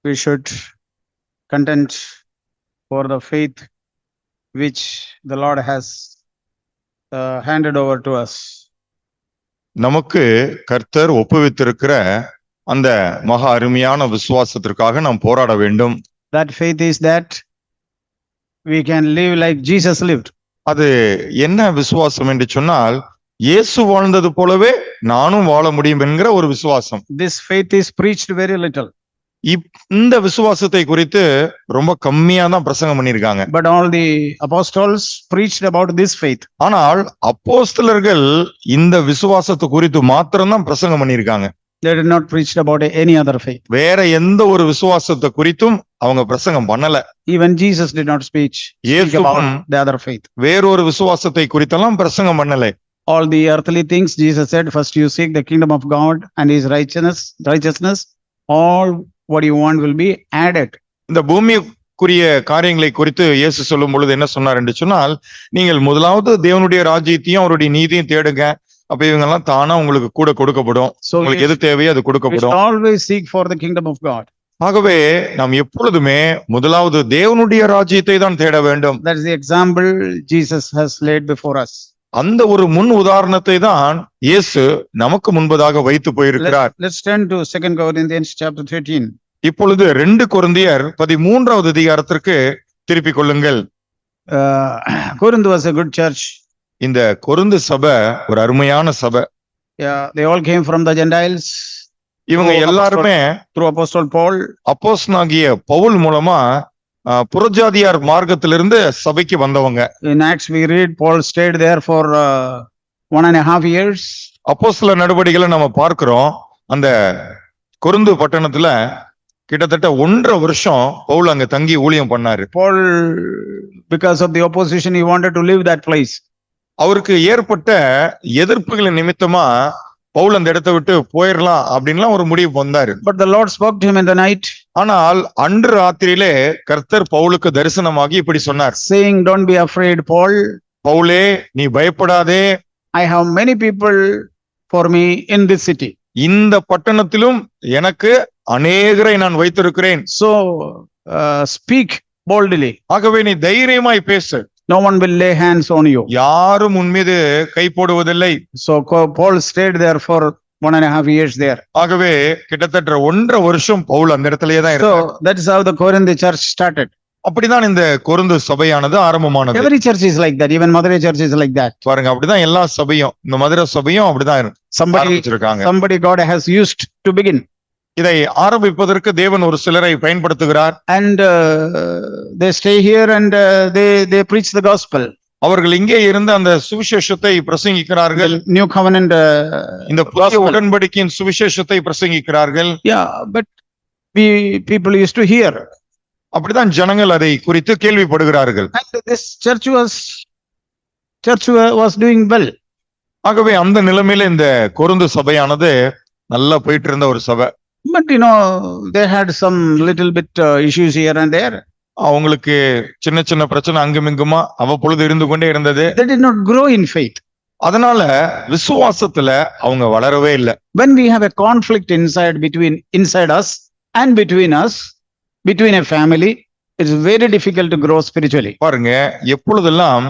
we should contend for the faith which the Lord has handed over to us. நமக்கு கர்த்தர் ஒப்புவித்திருக்கிற அந்த மகா அருமையான விசுவாசத்திற்காக நாம் போராட வேண்டும். That faith is that we can live like Jesus lived. அது என்ன விசுவாசம் என்று சொன்னால், இயேசு வாழ்ந்தது போலவே நானும் வாழ முடியும் என்கிற ஒரு விசுவாசம். This faith is preached very little. இந்த விசுவாசத்தை குறித்து ரொம்ப கம்மியா தான் பிரசங்கம் பண்ணிருக்காங்க. But all the apostles preached about this faith. ஆனால் அப்போஸ்தலர்கள் இந்த விசுவாசத்தை குறித்து மாத்திரம்தான் பிரசங்கம் பண்ணிருக்காங்க. They did not preach about any other faith. வேற எந்த ஒரு விசுவாசத்தை குறித்தும் அவங்க பிரசங்கம் பண்ணல. Even Jesus did not speak about the other faith. வேறொரு விசுவாசத்தை குறித்தெல்லாம் பிரசங்கம் பண்ணல. All the earthly things, Jesus said, first you seek the kingdom of God and his righteousness, all what you want will be added. இந்த பூமிக்குரிய காரியங்களை குறித்து இயேசு சொல்லும் பொழுது என்ன சொன்னார் என்று சொன்னால், நீங்கள் முதலாவது தேவனுடைய ராஜ்யத்தையும் அவருடைய நீதியும் தேடுங்க, அப்ப இவங்க எல்லாம் தானா உங்களுக்கு கூட கொடுக்கப்படும். உங்களுக்கு எது தேவையோ அது கொடுக்கப்படும். Always seek for the kingdom of God. ஆகவே நாம் எப்பொழுதுமே முதலாவது தேவனுடைய ராஜ்யத்தை தான் தேட வேண்டும். That is the example Jesus has laid before us. அந்த ஒரு முன் உதாரணத்தை தான் இயேசு நமக்கு முன்பதாக வைத்து போயிருக்கிறார். Let's turn to 2 Corinthians chapter 13. இப்பொழுது 2 கொரிந்தியர் 13வது அதிகாரத்திற்கு திருப்பிக் கொள்ளுங்கள். Corinth was a good church. இந்த கொரிந்து சபை ஒரு அருமையான சபை. Yeah, they all came from the Gentiles. இவங்க எல்லாருமே through Apostle Paul. அப்போஸ்தலனாகிய பவுல் மூலமா புறஜாதியார் மார்க்கத்திலிருந்து சபைக்கு வந்தவங்க. In Acts we read Paul stayed there for 1.5 years. அப்போஸ்தல நடவடிக்கைகளை நம்ம பார்க்கிறோம். அந்த கொரிந்து பட்டணத்துல கிட்டத்தட்ட 1.5 வருஷம் பவுல் அங்க தங்கி ஊழியம் பண்ணாரு. Paul, because of the opposition, he wanted to leave that place. அவருக்கு ஏற்பட்ட எதிர்ப்புகளின் நிமித்தமா பவுல் அந்த இடத்தை விட்டு போயிடலாம் அப்படின்லாம் ஒரு முடிவு வந்தாரு. But the Lord spoke to him in the night. ஆனால் அன்று ராத்திரியிலே கர்த்தர் பவுலுக்கு தரிசனமாகி இப்படி சொன்னார், saying, don't be afraid, Paul. பவுலே, நீ பயப்படாதே. I have many people for me in this city. இந்த பட்டணத்திலும் எனக்கு அநேகரை நான் வைத்திருக்கிறேன். So speak boldly. ஆகவே நீ தைரியமாய் பேசு. No one will lay hands on you. யாரும் உன் மீது கை போடுவதில்லை. So Paul stayed there for 1.5 years there. ஆகவே கிட்டத்தட்ட 1.5 வருஷம் பவுல் அந்த இடத்திலேயே தான் இருந்தார். So that is how the Corinth church started. அப்படிதான் இந்த கொரிந்து சபையானது ஆரம்பமானது. Every church is like that. Even Madurai church is like that. பாருங்க, அப்படிதான் எல்லா சபையும், இந்த மதுரை சபையும் அப்படிதான் somebody God has used to begin. இதை ஆரம்பிப்பதற்கு தேவன் ஒரு சிலரை பயன்படுத்துகிறார். And they stay here and they preach the gospel. அவர்கள் இங்கே இருந்து அந்த சுவிசேஷத்தை பிரசங்கிக்கிறார்கள். New covenant இந்த புதிய உடன்படிக்கையின் சுவிசேஷத்தை பிரசங்கிக்கிறார்கள். Yeah, but people used to hear. அப்படிதான் ஜனங்கள் அதை குறித்து கேள்விப்படுகிறார்கள். And this church was doing well. ஆகவே அந்த நிலைமையில இந்த கொரிந்து சபையானது நல்லா போயிட்டு இருந்த ஒரு சபை. But they had some little bit issues here and there. அவங்களுக்கு சின்ன சின்ன பிரச்சனை அங்குமிங்குமா அவ்வப்பொழுது இருந்து கொண்டே இருந்தது. They did not grow in faith. அதனால விசுவாசத்துல அவங்க வளரவே இல்லை. When we have a conflict inside us and between a family, it's very difficult to grow spiritually. பாருங்க, எப்பொழுதெல்லாம்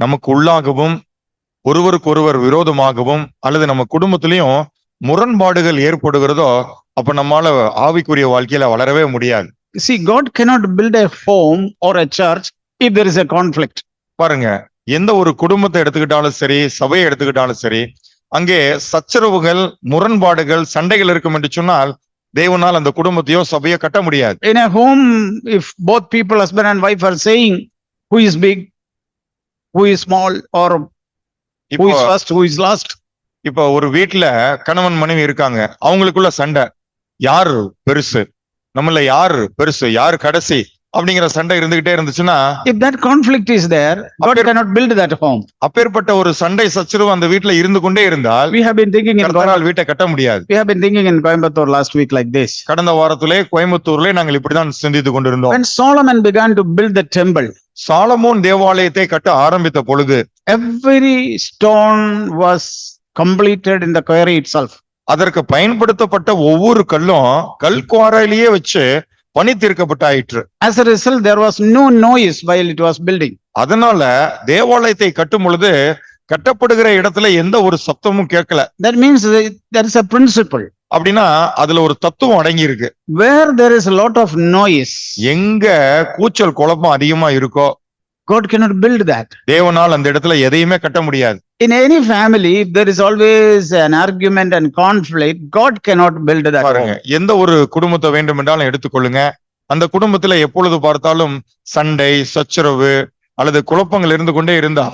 நமக்கு உள்ளாகவும் ஒருவருக்கு ஒருவர் விரோதமாகவும் அல்லது நம்ம குடும்பத்திலையும் முரண்பாடுகள் ஏற்படுகிறதோ அப்ப நம்மால ஆவிக்குரிய வாழ்க்கையில வளரவே முடியாது. See, God cannot build a home or a church if there is a conflict. பாருங்க, எந்த ஒரு குடும்பத்தை எடுத்துக்கிட்டாலும் சரி, சபையை எடுத்துக்கிட்டாலும் சரி, அங்கே சச்சரவுகள், முரண்பாடுகள், சண்டைகள் இருக்கும் என்று சொன்னால் தேவனால் அந்த குடும்பத்தையோ சபையோ கட்ட முடியாது. In a home, if both people, husband and wife, are saying who is big, who is small, or who is first, who is last. இப்ப ஒரு வீட்டுல கணவன் மனைவி இருக்காங்க, அவங்களுக்குள்ள சண்டை, யாரு பெருசு, நம்மள யாரு பெருசு, யாரு கடைசி அப்படிங்கிற சண்டை இருந்துகிட்டே இருந்துச்சுன்னா, if that conflict is there, God cannot build that home. அப்பேற்பட்ட ஒரு சண்டை சச்சரவு அந்த வீட்டுல இருந்து கொண்டே இருந்தால் we have been thinking வீட்டை கட்ட முடியாது. We have been thinking in Coimbatore last week like this. கடந்த வாரத்திலே கோயம்புத்தூர்ல நாங்கள் இப்படிதான் சிந்தித்து கொண்டிருந்தோம். When Solomon began to build the temple, Solomon தேவாலயத்தை கட்ட ஆரம்பித்த பொழுது every stone was completed in the quarry itself. அதற்கு பயன்படுத்தப்பட்ட ஒவ்வொரு கல்லும் கல்குவாரையிலேயே வச்சு பணி தீர்க்கப்பட்டாயிற்று. As a result, there was no noise while it was building. அதனால தேவாலயத்தை கட்டும் பொழுது கட்டப்படுகிற இடத்துல எந்த ஒரு சத்தமும் கேட்கல. That means there is a principle. அப்படின்னா அதுல ஒரு தத்துவம் அடங்கி இருக்கு. Where there is a lot of noise, எங்க கூச்சல் குழப்பம் அதிகமா இருக்கோ God cannot build that. தேவனால் அந்த இடத்துல எதையுமே கட்ட முடியாது. In any family, if there is always an argument and conflict, God cannot build that. பாருங்க, எந்த ஒரு குடும்பத்தை வேண்டும் என்றாலும் எடுத்துக்கொள்ளுங்க. அந்த குடும்பத்துல எப்பொழுது பார்த்தாலும் சண்டை, சச்சரவு அல்லது குழப்பங்கள் இருந்து கொண்டே இருந்தா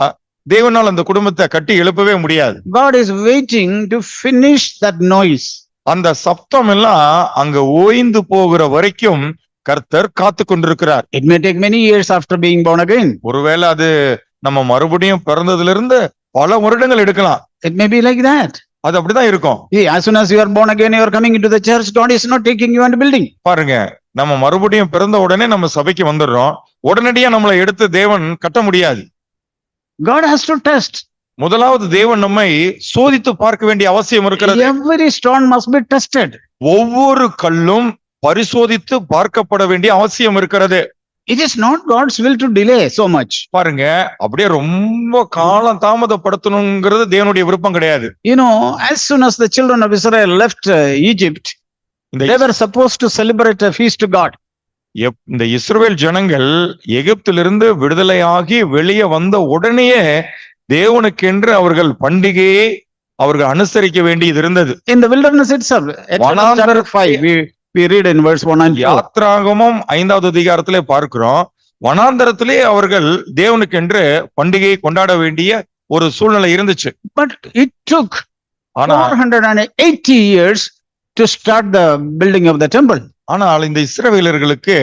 தேவனால் அந்த குடும்பத்தை கட்டி எழுப்பவே முடியாது. God is waiting to finish that noise. அந்த சப்தம் எல்லாம் அங்க ஓய்ந்து போகிற வரைக்கும் கர்த்தர் காத்து கொண்டிருக்கிறார். It may take many years after being born again. ஒருவேளை அது நம்ம மறுபடியும் பிறந்ததுல இருந்து பல வருடங்கள் எடுக்கலாம். It may be like that. அது அப்படிதான் இருக்கும். As soon as you are born again, you are coming into the church, God is not taking you and building. பாருங்க, நம்ம மறுபடியும் பிறந்த உடனே நம்ம சபைக்கு வந்துடுறோம். உடனடியா நம்மளை எடுத்து தேவன் கட்ட முடியாது. God has to test. முதலாவது தேவன் நம்மை சோதித்து பார்க்க வேண்டிய அவசியம் இருக்கிறது. Every stone must be tested. ஒவ்வொரு கல்லும் பரிசோதித்து பார்க்கப்பட வேண்டிய அவசியம் இருக்கிறது. It is not God's will to delay so much. பாருங்க, அப்படியே ரொம்ப காலம் தாமதப்படுத்தணுங்கிறது தேவனுடைய விருப்பம் கிடையாது. You know, as soon as the children of Israel left Egypt, they were supposed to celebrate a feast to God. இந்த இஸ்ரவேல் ஜனங்கள் எகிப்திலிருந்து விடுதலையாகி வெளியே வந்த உடனேயே தேவனுக்கென்று அவர்கள் பண்டிகையை அவர்கள் அனுசரிக்க வேண்டியது இருந்தது. In the wilderness itself, chapter 5, we read in verse 1 and 2. யாத்ராகமம் 5வது அதிகாரத்திலே பார்க்கிறோம், வனாந்தரத்திலே அவர்கள் தேவனுக்கென்று பண்டிகையை கொண்டாட வேண்டிய ஒரு சூழ்நிலை இருந்துச்சு. But it took 480 years to start the building of the temple. ஆனால் இந்த இஸ்ரவேலர்களுக்கு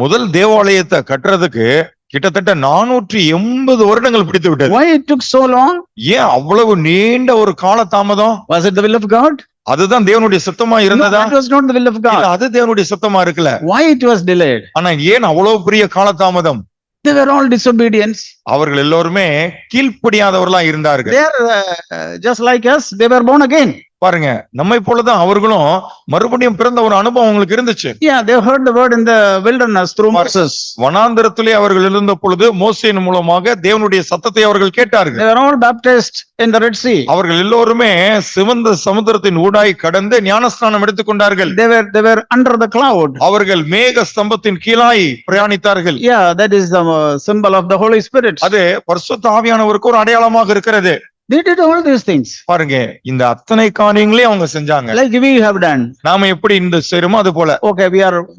முதல் தேவாலயத்தை கட்டுறதுக்கு கிட்டத்தட்ட 480 வருடங்கள் பிடித்து விட்டது. Why it took so long? ஏன் அவ்வளவு நீண்ட ஒரு கால தாமதம்? Was it the will of God? அதுதான் தேவனுடைய சித்தமா No, இருந்ததா? that was not the will of God. அது தேவனுடைய சித்தமா இருக்கல. Why it was delayed? ஆனா ஏன் அவ்வளவு பெரிய கால தாமதம்? They were all disobedience. அவர்கள் எல்லோருமே கீழ்ப்படியாதவர்களா இருந்தார்கள். They are just like us. They were born again. பாருங்க, நம்மை போலதான் அவர்களும் மறுபடியும் பிறந்த ஒரு அனுபவம் அவங்களுக்கு இருந்துச்சு. Yeah, they heard the word in the wilderness through Moses. வனாந்தரத்திலே அவர்கள் இருந்த பொழுது மோசேயின் மூலமாக தேவனுடைய சத்தத்தை அவர்கள் கேட்டார்கள். They were all baptized in the Red Sea. அவர்கள் எல்லோருமே சிவந்த சமுத்திரத்தின் ஊடாய் கடந்து ஞானஸ்நானம் எடுத்துக்கொண்டார்கள். They were under the cloud. அவர்கள் மேக ஸ்தம்பத்தின் கீழாய் பிரயாணித்தார்கள். Yeah, that is the symbol of the Holy Spirit. அது பரிசுத்த ஆவியானவருக்கு ஒரு அடையாளமாக இருக்கிறது. They did all these things. பாருங்க, இந்த அத்தனை காரியங்களையும் அவங்க செஞ்சாங்க. Like we have done. நாம எப்படி இந்த செய்றோமோ அது போல. Okay,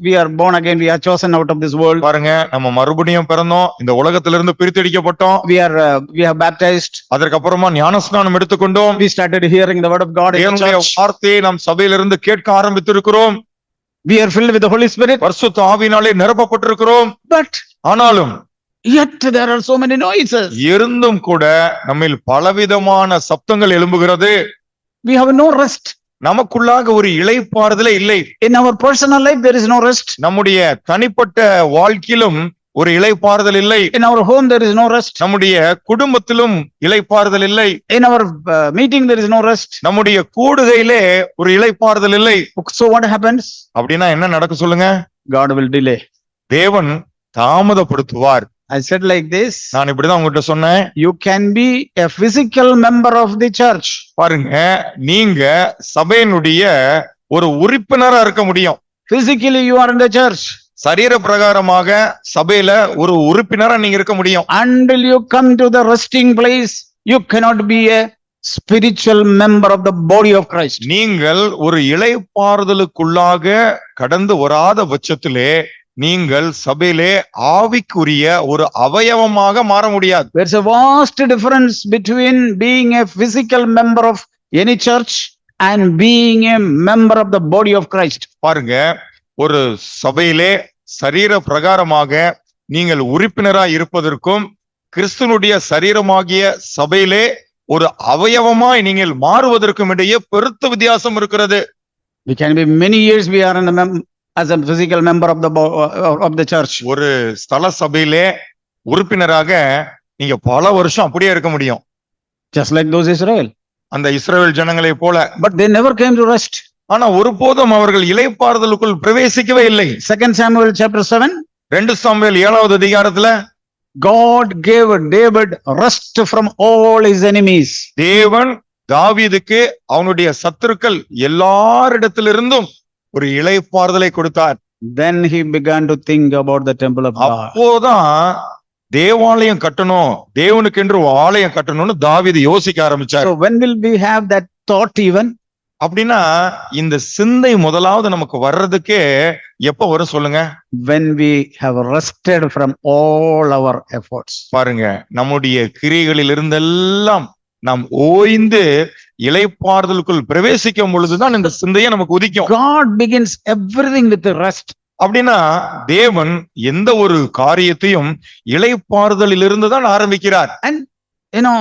we are born again. We are chosen out of this world. பாருங்க, நம்ம மறுபடியும் பிறந்தோம், இந்த உலகத்திலிருந்து பிரித்தெடுக்கப்பட்டோம். We have baptized. அதற்கு அப்புறமா ஞானஸ்நானம் எடுத்துக்கொண்டோம். We started hearing the word of God in the தேவனுடைய church. வார்த்தையை நாம் சபையிலிருந்து கேட்க ஆரம்பித்திருக்கிறோம். We are filled with the Holy Spirit. பரிசுத்த ஆவியினாலே நிரப்பப்பட்டிருக்கிறோம். But ஆனாலும் yet there are so many noises. இருந்தும் கூட நம்மில் பலவிதமான சப்தங்கள் எழும்புகிறது. We have no rest. நமக்குள்ளாக ஒரு இளைப்பாறுதலே இல்லை. In our personal life, there is no rest. நம்முடைய தனிப்பட்ட வாழ்க்கையிலும் ஒரு இளைப்பாறுதல் இல்லை. In our home, there is no rest. நம்முடைய குடும்பத்திலும் இளைப்பாறுதல் இல்லை. In our meeting, there is no rest. நம்முடைய கூடுகையிலே ஒரு இளைப்பாறுதல் இல்லை. So what happens? அப்படின்னா என்ன நடக்கும் சொல்லுங்க? God will delay. தேவன் தாமதப்படுத்துவார். I said like this. நான் இப்படிதான் உங்ககிட்ட சொன்னேன். You can be a physical member of the church. பாருங்க, நீங்க சபையினுடைய ஒரு உறுப்பினரா இருக்க முடியும். Physically, you are in the church. சரீர பிரகாரமாக சபையில ஒரு உறுப்பினரா நீங்க இருக்க முடியும். Until you come to the resting place, you cannot be a spiritual member of the body of Christ. நீங்கள் ஒரு இளைப்பாறுதலுக்குள்ளாக கடந்து வராத பட்சத்திலே நீங்கள் சபையிலே ஆவிக்குரிய ஒரு அவயவமாக மாற முடியாது. There's a vast difference between being a physical member of any church and being a member of the body of Christ. பாருங்க, ஒரு சபையிலே சரீர பிரகாரமாக நீங்கள் உறுப்பினராய் இருப்பதற்கும் கிறிஸ்துனுடைய சரீரமாகிய சபையிலே ஒரு அவயவமாய் நீங்கள் மாறுவதற்கும் இடையே பெருத்த வித்தியாசம் இருக்கிறது. We can be many years we are in as a physical member of the church. ஒரு ஸ்தல சபையிலே உறுப்பினராக நீங்க பல வருஷம் அப்படியே இருக்க முடியும். Just like those Israel. அந்த இஸ்ரவேல் ஜனங்களை போல. But they never came to rest. ஆனா ஒருபோதும் அவர்கள் இளைப்பாறுதலுக்குள் பிரவேசிக்கவே இல்லை. 2 Samuel chapter 7. 2 சாமுவேல் 7வது அதிகாரத்துல God gave David rest from all his enemies. தேவன் தாவீதுக்கு அவனுடைய சத்துருக்கள் எல்லாரிடத்திலிருந்தும் ஒரு இளைப்பாறுதலை கொடுத்தார். Then he began to think about the temple of God. அப்போதான் தேவாலயம் கட்டணும், தேவனுக்கென்று ஒரு ஆலயம் கட்டணும்னு தாவீது யோசிக்க ஆரம்பிச்சார். So when will we have that thought even? அப்படின்னா இந்த சிந்தை முதலாவது நமக்கு வர்றதுக்கே எப்ப வரும் சொல்லுங்க? When we have rested from all our efforts. பாருங்க, நம்முடைய கிரியைகளில் இருந்தெல்லாம் நாம் ஓய்ந்து இளைப்பாறுதலுக்குள் பிரவேசிக்கும் பொழுதுதான் இந்த சிந்தையை நமக்கு உதிக்கும். God begins everything with rest. அப்படின்னா தேவன் எந்த ஒரு காரியத்தையும் இளைப்பாறுதலில் இருந்து தான் ஆரம்பிக்கிறார். And you know,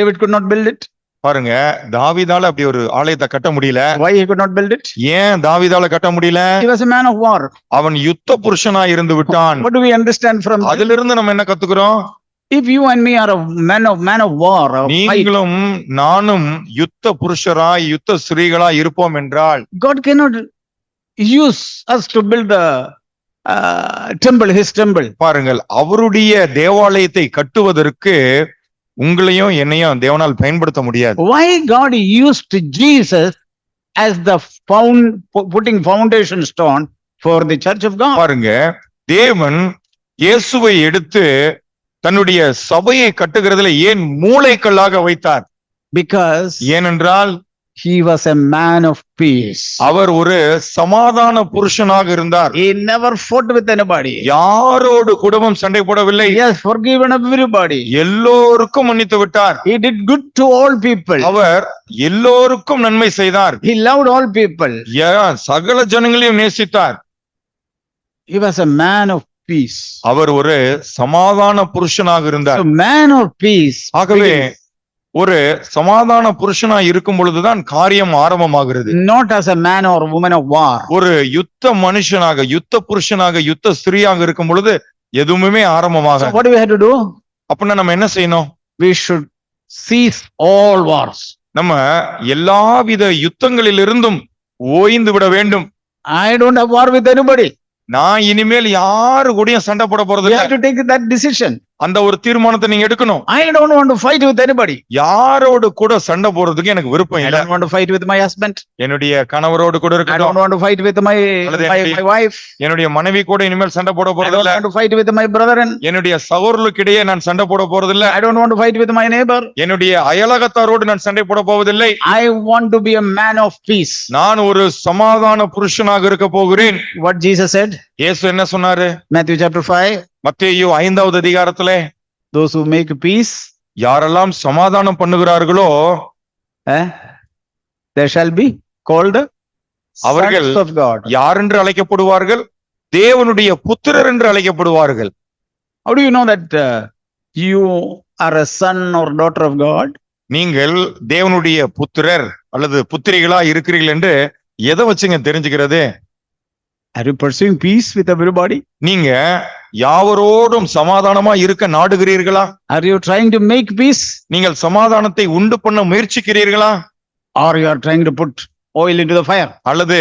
David could not build it. பாருங்க, தாவீதால அப்படி ஒரு ஆலயத்தை கட்ட முடியல. Why he could not build it? ஏன் தாவீதால கட்ட முடியல? He was a man of war. அவன் யுத்த புருஷனா இருந்து விட்டான். What do we understand from that? அதிலிருந்து நம்ம என்ன கத்துக்கிறோம்? If you and me are a man of war, of fight, நீங்களும் நானும் யுத்த புருஷராய் யுத்த ஸ்திரீகளா இருப்போம் என்றால் God cannot use us to build the temple, his temple. பாருங்கள், அவருடைய தேவாலயத்தை கட்டுவதற்கு உங்களையும் என்னையும் தேவனால் பயன்படுத்த முடியாது. Why God used Jesus as the putting foundation stone for the church of God? பாருங்க, தேவன் இயேசுவை எடுத்து தன்னுடைய சபையை கட்டுகிறதுல ஏன் மூளைக்கல்லாக வைத்தார்? Because ஏனென்றால் he was a man of peace. அவர் ஒரு சமாதான புருஷனாக இருந்தார். He never fought with anybody. யாரோடு கூடவும் சண்டை போடவில்லை. He has forgiven everybody. எல்லோருக்கும் மன்னித்து விட்டார். He did good to all people. அவர் எல்லோருக்கும் நன்மை செய்தார். He loved all people. சகல ஜனங்களையும் நேசித்தார். He was a man of peace. அவர் ஒரு சமாதான புருஷனாக இருந்தார். So man of peace. ஆகவே ஒரு சமாதான புருஷனா இருக்கும் பொழுதுதான் காரியம் ஆரம்பமாகிறது. Not as a man or woman of war. ஒரு யுத்த மனுஷனாக, யுத்த புருஷனாக, யுத்த ஸ்திரீயாக இருக்கும் பொழுது எதுவுமே ஆரம்பமாக. So what do we have to do? அப்படின்னா நம்ம என்ன செய்யணும்? We should cease all wars. நம்ம எல்லாவித யுத்தங்களில் இருந்தும் ஓய்ந்து விட வேண்டும். I don't have war with anybody. நான் இனிமேல் யாரு கூடயும் சண்டை போட போறது We இல்ல. have to take that decision. அந்த ஒரு தீர்மானத்தை நீங்க எடுக்கணும். I don't want to fight with anybody. யாரோடு கூட சண்டை போடுறதுக்கு எனக்கு விருப்பம் I இல்ல. don't want to fight with my husband. என்னுடைய கணவரோடு கூட I don't இருக்கட்டும், want to fight with my wife. என்னுடைய மனைவி கூட இனிமேல் சண்டை போட I போறது don't இல்ல. want to fight with my brethren. என்னுடைய சகோதரர்களுக்கிடையே நான் சண்டை போட போறது இல்ல. I don't want to fight with my neighbor. என்னுடைய அயலகத்தாரோடு நான் சண்டை போட போவதில்லை. I want to be a man of peace. நான் ஒரு சமாதான புருஷனாக இருக்க போகிறேன். What Jesus said? இயேசு என்ன சொன்னாரு? Matthew chapter 5. மத்தேயு 5வது அதிகாரத்திலே Those who make peace, யாரெல்லாம் சமாதானம் பண்ணுகிறார்களோ they shall be called அவர்கள் sons of God. யார் என்று அழைக்கப்படுவார்கள்? தேவனுடைய புத்திரர் என்று அழைக்கப்படுவார்கள். How do you know that you are a son or daughter of God? நீங்கள் தேவனுடைய புத்திரர் அல்லது புத்திரிகளா இருக்கிறீர்கள் என்று எதை வச்சுங்க தெரிஞ்சுக்கிறது? Are you pursuing peace with everybody? நீங்க யாவரோடும் சமாதானமா இருக்க நாடுகிறீர்களா? Are you trying to make peace? நீங்கள் சமாதானத்தை உண்டு பண்ண முயற்சிக்கிறீர்களா? Or you are trying to put oil into the fire? அல்லது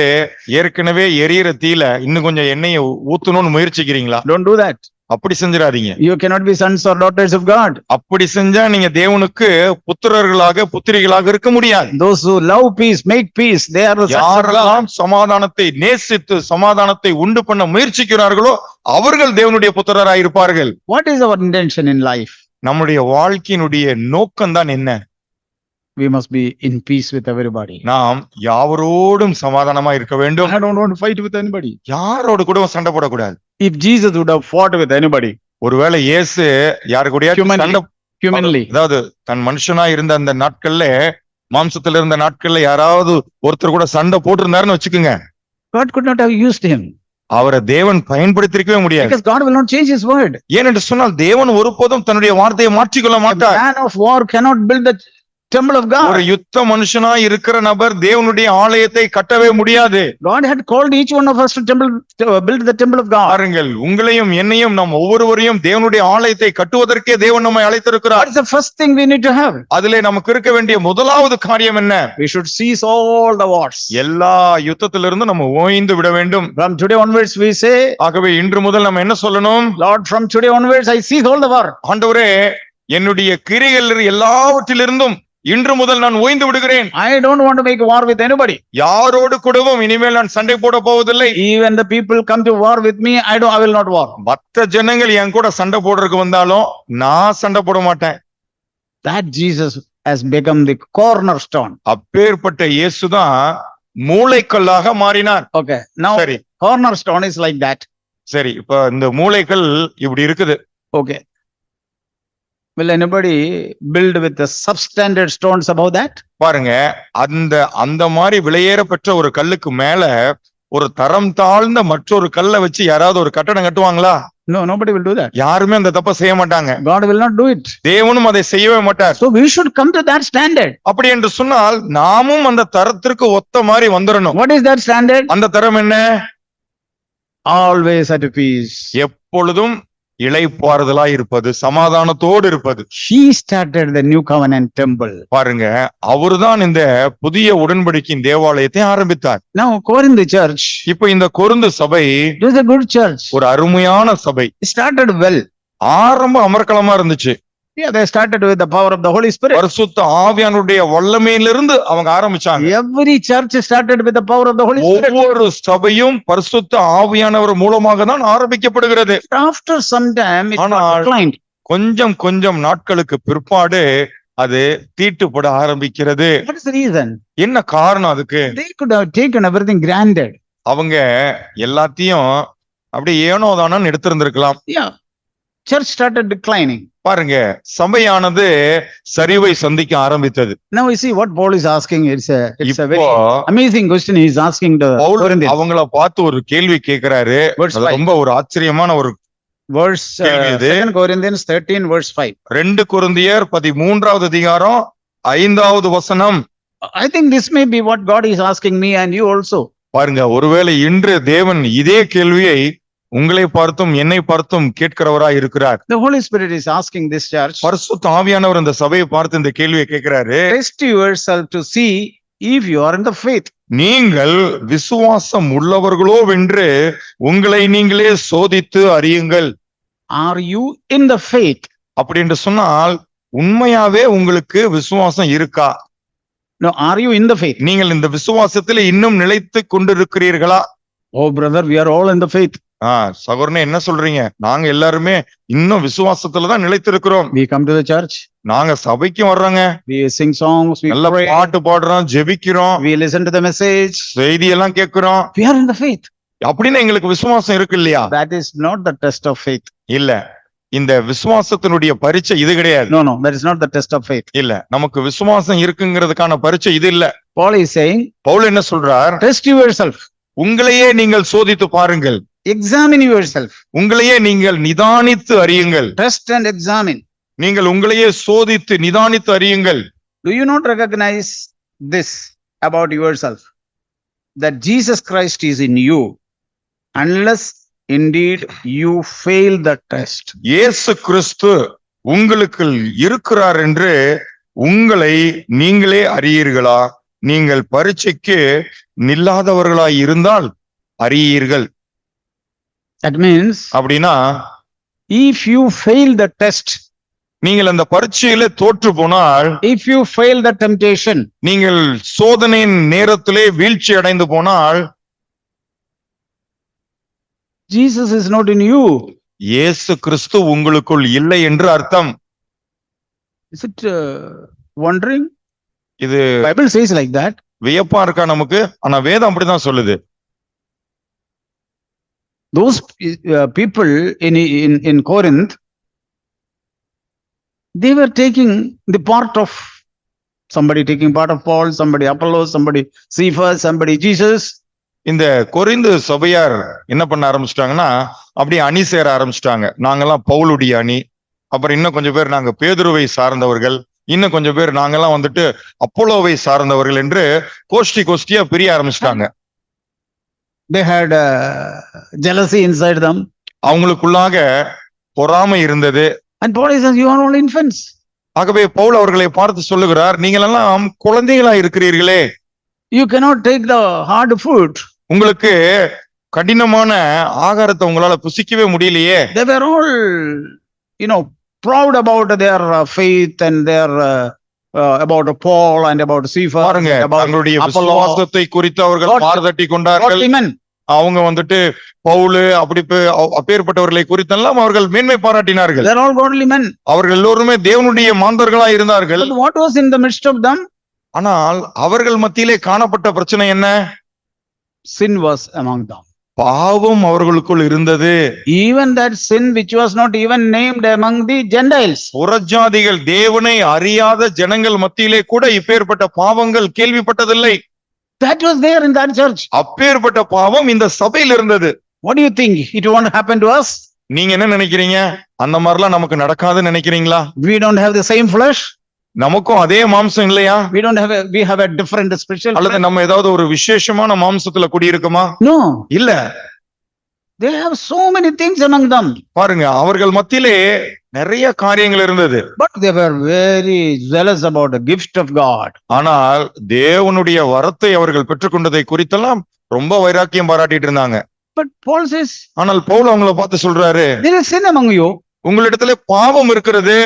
ஏற்கனவே எரியிற தீல இன்னும் கொஞ்சம் எண்ணெயை ஊத்தணும்னு முயற்சிக்கிறீங்களா? Don't do that. அப்படி செஞ்சிடாதீங்க. You cannot be sons or daughters of God. அப்படி செஞ்சா நீங்க தேவனுக்கு புத்திரர்களாக புத்திரிகளாக இருக்க முடியாது. Those who love peace, make peace, they are the sons of God. யாரெல்லாம் சமாதானத்தை நேசித்து சமாதானத்தை உண்டு பண்ண முயற்சிக்கிறார்களோ அவர்கள் தேவனுடைய புத்திரராய் இருப்பார்கள். What is our intention in life? நம்முடைய வாழ்க்கையினுடைய நோக்கம் தான் என்ன? We must be in peace with everybody. நாம் யாவரோடும் சமாதானமா இருக்க வேண்டும். I don't want to fight with anybody. யாரோடு கூட சண்டை போடக்கூடாது. If Jesus would have fought with anybody, ஒருவேளை இயேசு யாரு கூடயாச்சும் சண்டை, humanly, அதாவது தன் மனுஷனா இருந்த அந்த நாட்கள்ல, மாம்சத்துல இருந்த நாட்கள்ல யாராவது ஒருத்தர் கூட சண்டை போட்டிருந்தாருன்னு வச்சுக்கோங்க, God could not have used him. அவரை தேவன் பயன்படுத்திருக்கவே முடியாது. Because God will not change his word. ஏனென்று சொன்னால் தேவன் ஒருபோதும் தன்னுடைய வார்த்தையை மாற்றிக்கொள்ள A மாட்டார். man of war cannot build the temple of ஒரு God. யுத்த மனுஷனா இருக்கிற நபர் தேவனுடைய ஆலயத்தை கட்டவே முடியாது. God had called each one of us to build the temple of God. பாருங்கள், உங்களையும் என்னையும் நாம் ஒவ்வொருவரையும் தேவனுடைய ஆலயத்தை கட்டுவதற்கே தேவன் நம்மை அழைத்திருக்கிறார். What is the first thing we need to have? அதிலே நமக்கு இருக்க வேண்டிய முதலாவது காரியம் என்ன? We should cease all the wars. எல்லா யுத்தத்திலிருந்து நம்ம ஓய்ந்து விட வேண்டும். From today onwards we say, ஆகவே இன்று முதல் நம்ம என்ன சொல்லணும்? Lord, from today onwards I cease all the war. ஆண்டவரே, என்னுடைய கிரியைகள் எல்லாவற்றிலிருந்தும் இன்று முதல் நான் ஓய்ந்து விடுகிறேன். I don't want to make war with anybody. யாரோடு கூடவும் இனிமேல் நான் சண்டை போட போவதில்லை. Even the people come to war with me, I will not war. மற்ற ஜனங்கள் என் கூட சண்டை போடுறதுக்கு வந்தாலும் நான் சண்டை போட மாட்டேன். That Jesus has become the cornerstone. அப்பேற்பட்ட இயேசுதான் மூளைக்கல்லாக மாறினார். Okay. Now சரி cornerstone is like that. சரி, இப்ப இந்த மூளைக்கல் இப்படி இருக்குது. Okay. Will anybody build with the substandard stones above that? பாருங்க, அந்த மாதிரி விலையேற பெற்ற ஒரு கல்லுக்கு மேல ஒரு தரம் தாழ்ந்த மற்றொரு கல்லை வச்சு யாராவது ஒரு கட்டடம் கட்டுவாங்களா? No, nobody will do that. யாருமே அந்த தப்பை செய்ய மாட்டாங்க. God will not do it. தேவனும் அதை செய்யவே மாட்டார். So we should come to that standard. அப்படி என்று சொன்னால் நாமும் அந்த தரத்திற்கு ஒத்த மாதிரி வந்துடணும். What is that standard? அந்த தரம் என்ன? Always at peace. எப்பொழுதும் இளைப்பாறுதலாய் இருப்பது, சமாதானத்தோடு இருப்பது. He started the new covenant temple. பாருங்க, அவர்தான் இந்த புதிய உடன்படிக்கையின் தேவாலயத்தை ஆரம்பித்தார். Now Corinth church, இப்ப இந்த கொரிந்து சபை it was a good church. ஒரு அருமையான சபை. It started well. ஆரம்ப அமர்க்களமா இருந்துச்சு. Yeah, they started with the power of the Holy Spirit. பரிசுத்த ஆவியானுடைய வல்லமையிலிருந்து அவங்க ஆரம்பிச்சாங்க. Every church started with the power of the Holy Spirit. ஒவ்வொரு சபையும் பரிசுத்த ஆவியானவர் மூலமாக தான் ஆரம்பிக்கப்படுகிறது. After some time it ஆனால் declined. கொஞ்சம் நாட்களுக்கு பிற்பாடு அது தீட்டுப்பட ஆரம்பிக்கிறது. What is the reason? என்ன காரணம் அதுக்கு? They could have taken everything granted. அவங்க எல்லாத்தையும் அப்படி ஏனோ தானோன்னு எடுத்திருந்திருக்கலாம். Yeah. Church started declining. பாருங்க, சபையானது சரிவை சந்திக்க ஆரம்பித்தது. Now we see what Paul is asking. It's a very இப்போ amazing question he is asking the Pavul Corinthians. அவங்கள பார்த்து ஒரு கேள்வி கேட்கிறாரு. Verse அது 5. ரொம்ப ஒரு ஆச்சரியமான ஒரு Verse கேள்வி இது. 2 Corinthians 13 verse 5. 2 கொரிந்தியர் 13வது அதிகாரம் 5வது வசனம். I think this may be what God is asking me and you also. பாருங்க, ஒருவேளை இன்று தேவன் இதே கேள்வியை உங்களை பார்த்தும் என்னை பார்த்தும் கேட்கிறவராய் இருக்கிறார். The Holy Spirit is asking this church. பரிசுத்த ஆவியானவர் இந்த சபையை பார்த்து இந்த கேள்வியை கேட்கிறாரு. Test yourself to see if you are in the faith. நீங்கள் விசுவாசம் உள்ளவர்களோவென்று உங்களை நீங்களே சோதித்து அறியுங்கள். Are you in the faith? அப்படி என்று சொன்னால் உண்மையாவே உங்களுக்கு விசுவாசம் இருக்கா? No, are you in the faith? நீங்கள் இந்த விசுவாசத்தில் இன்னும் நிலைத்து கொண்டிருக்கிறீர்களா? Oh brother, we are all in the faith. சகோதரனே, என்ன சொல்றீங்க? நாங்க எல்லாருமே இன்னும் விசுவாசத்துலதான் நிலைத்திருக்கிறோம். We come to the church. நாங்க சபைக்கும் வர்றோங்க. We sing songs. We நல்ல pray. பாட்டு பாடுறோம், ஜெபிக்கிறோம், We listen to the message. செய்தி எல்லாம் கேட்கிறோம். We are in the faith. அப்படின்னு எங்களுக்கு விசுவாசம் இருக்கு இல்லையா? That is not the test of faith. இல்ல, இந்த விசுவாசத்தினுடைய பரீட்சை இது கிடையாது. No, that is not the test of faith. இல்ல, நமக்கு விசுவாசம் இருக்குங்கிறதுக்கான பரீட்சை இது இல்ல. Paul is saying, பவுல் என்ன சொல்றார்? test yourself. உங்களையே நீங்கள் சோதித்து பாருங்கள். Examine yourself. உங்களையே நீங்கள் நிதானித்து அறியுங்கள். Test and examine. நீங்கள் உங்களையே சோதித்து நிதானித்து அறியுங்கள். Do you not recognize this about yourself? That Jesus Christ is in you, unless indeed you fail the test. இயேசு கிறிஸ்து உங்களுக்குள் இருக்கிறார் என்று உங்களை நீங்களே அறியீர்களா? நீங்கள் பரீட்சைக்கு நில்லாதவர்களாய் இருந்தால் அறியீர்கள். That means, அப்படின்னா if you fail the test, நீங்கள் அந்த பரீட்சையில தோற்று போனால், if you fail the temptation, நீங்கள் சோதனையின் நேரத்திலே வீழ்ச்சி அடைந்து போனால், Jesus is not in you. இயேசு கிறிஸ்து உங்களுக்குள் இல்லை என்று அர்த்தம். Is it wondering? இது Bible says like that. வியப்பா இருக்கா நமக்கு? ஆனா வேதம் அப்படிதான் சொல்லுது. Those people in Corinth, they were taking the part of somebody, taking part of Paul, somebody Apollos, somebody Cephas, somebody Jesus. இந்த கொரிந்து சபையார் என்ன பண்ண ஆரம்பிச்சிட்டாங்கன்னா, அப்படியே அணி சேர ஆரம்பிச்சிட்டாங்க. நாங்கெல்லாம் பவுலுடைய அணி, அப்புறம் இன்னும் கொஞ்சம் பேர் நாங்க பேதுருவை சார்ந்தவர்கள், இன்னும் கொஞ்சம் பேர் நாங்கெல்லாம் வந்துட்டு அப்போலோவை சார்ந்தவர்கள் என்று கோஷ்டியா பிரிய ஆரம்பிச்சிட்டாங்க. They had jealousy inside them. அவங்களுக்குள்ளாக பொறாமை இருந்தது. And Paul says, you are all infants. ஆகவே பவுல் அவர்களை பார்த்து சொல்லுகிறார், நீங்கள் எல்லாம் குழந்தைகளா இருக்கிறீர்களே. You cannot take the hard food. உங்களுக்கு கடினமான ஆகாரத்தை உங்களால புசிக்கவே முடியலையே. They were all, proud about their faith and their about Paul and about Cephas. பாருங்க, அவங்களுடைய விசுவாசத்தை குறித்து அவர்கள் பாராட்டி கொண்டார்கள். அவங்க வந்துட்டு பவுல் அப்பேற்பட்டவர்களை குறித்தெல்லாம் அவர்கள் மேன்மை பாராட்டினார்கள். They are all godly men. அவர்கள் எல்லோருமே தேவனுடைய மாந்தர்களா இருந்தார்கள். But what was in the midst of them? ஆனால் அவர்கள் மத்தியிலே காணப்பட்ட பிரச்சனை என்ன? Sin was among them. பாவம் அவர்களுக்குள் இருந்தது. Even that sin which was not even named among the Gentiles. புறஜாதிகள், தேவனை அறியாத ஜனங்கள் மத்தியிலே கூட இப்பேற்பட்ட பாவங்கள் கேள்விப்பட்டதில்லை. That was there in that church. அப்பேற்பட்ட பாவம் இந்த சபையில் இருந்தது. What do you think? It won't happen to us? நீங்க என்ன நினைக்கிறீங்க? அந்த மாதிரிலாம் நமக்கு நடக்காதுன்னு நினைக்கிறீங்களா? We don't have the same flesh. நமக்கும் அதே மாம்சம் இல்லையா? We have a different special. அல்லது நம்ம ஏதாவது ஒரு விசேஷமான மாம்சத்துல குடியிருக்கோமா? No. இல்ல. They have so many things among them. பாருங்க, அவர்கள் மத்தியிலே நிறைய காரியங்கள் இருந்தது. But they were very zealous about the gift of God. ஆனால் தேவனுடைய வரத்தை அவர்கள் பெற்றுக்கொண்டதை குறித்தெல்லாம் ரொம்ப வைராக்கியம் பாராட்டிட்டு இருந்தாங்க. But Paul says, ஆனால் பவுல் அவங்கள பார்த்து சொல்றாரு, there is sin among you. உங்களிடத்துல பாவம் இருக்கிறது.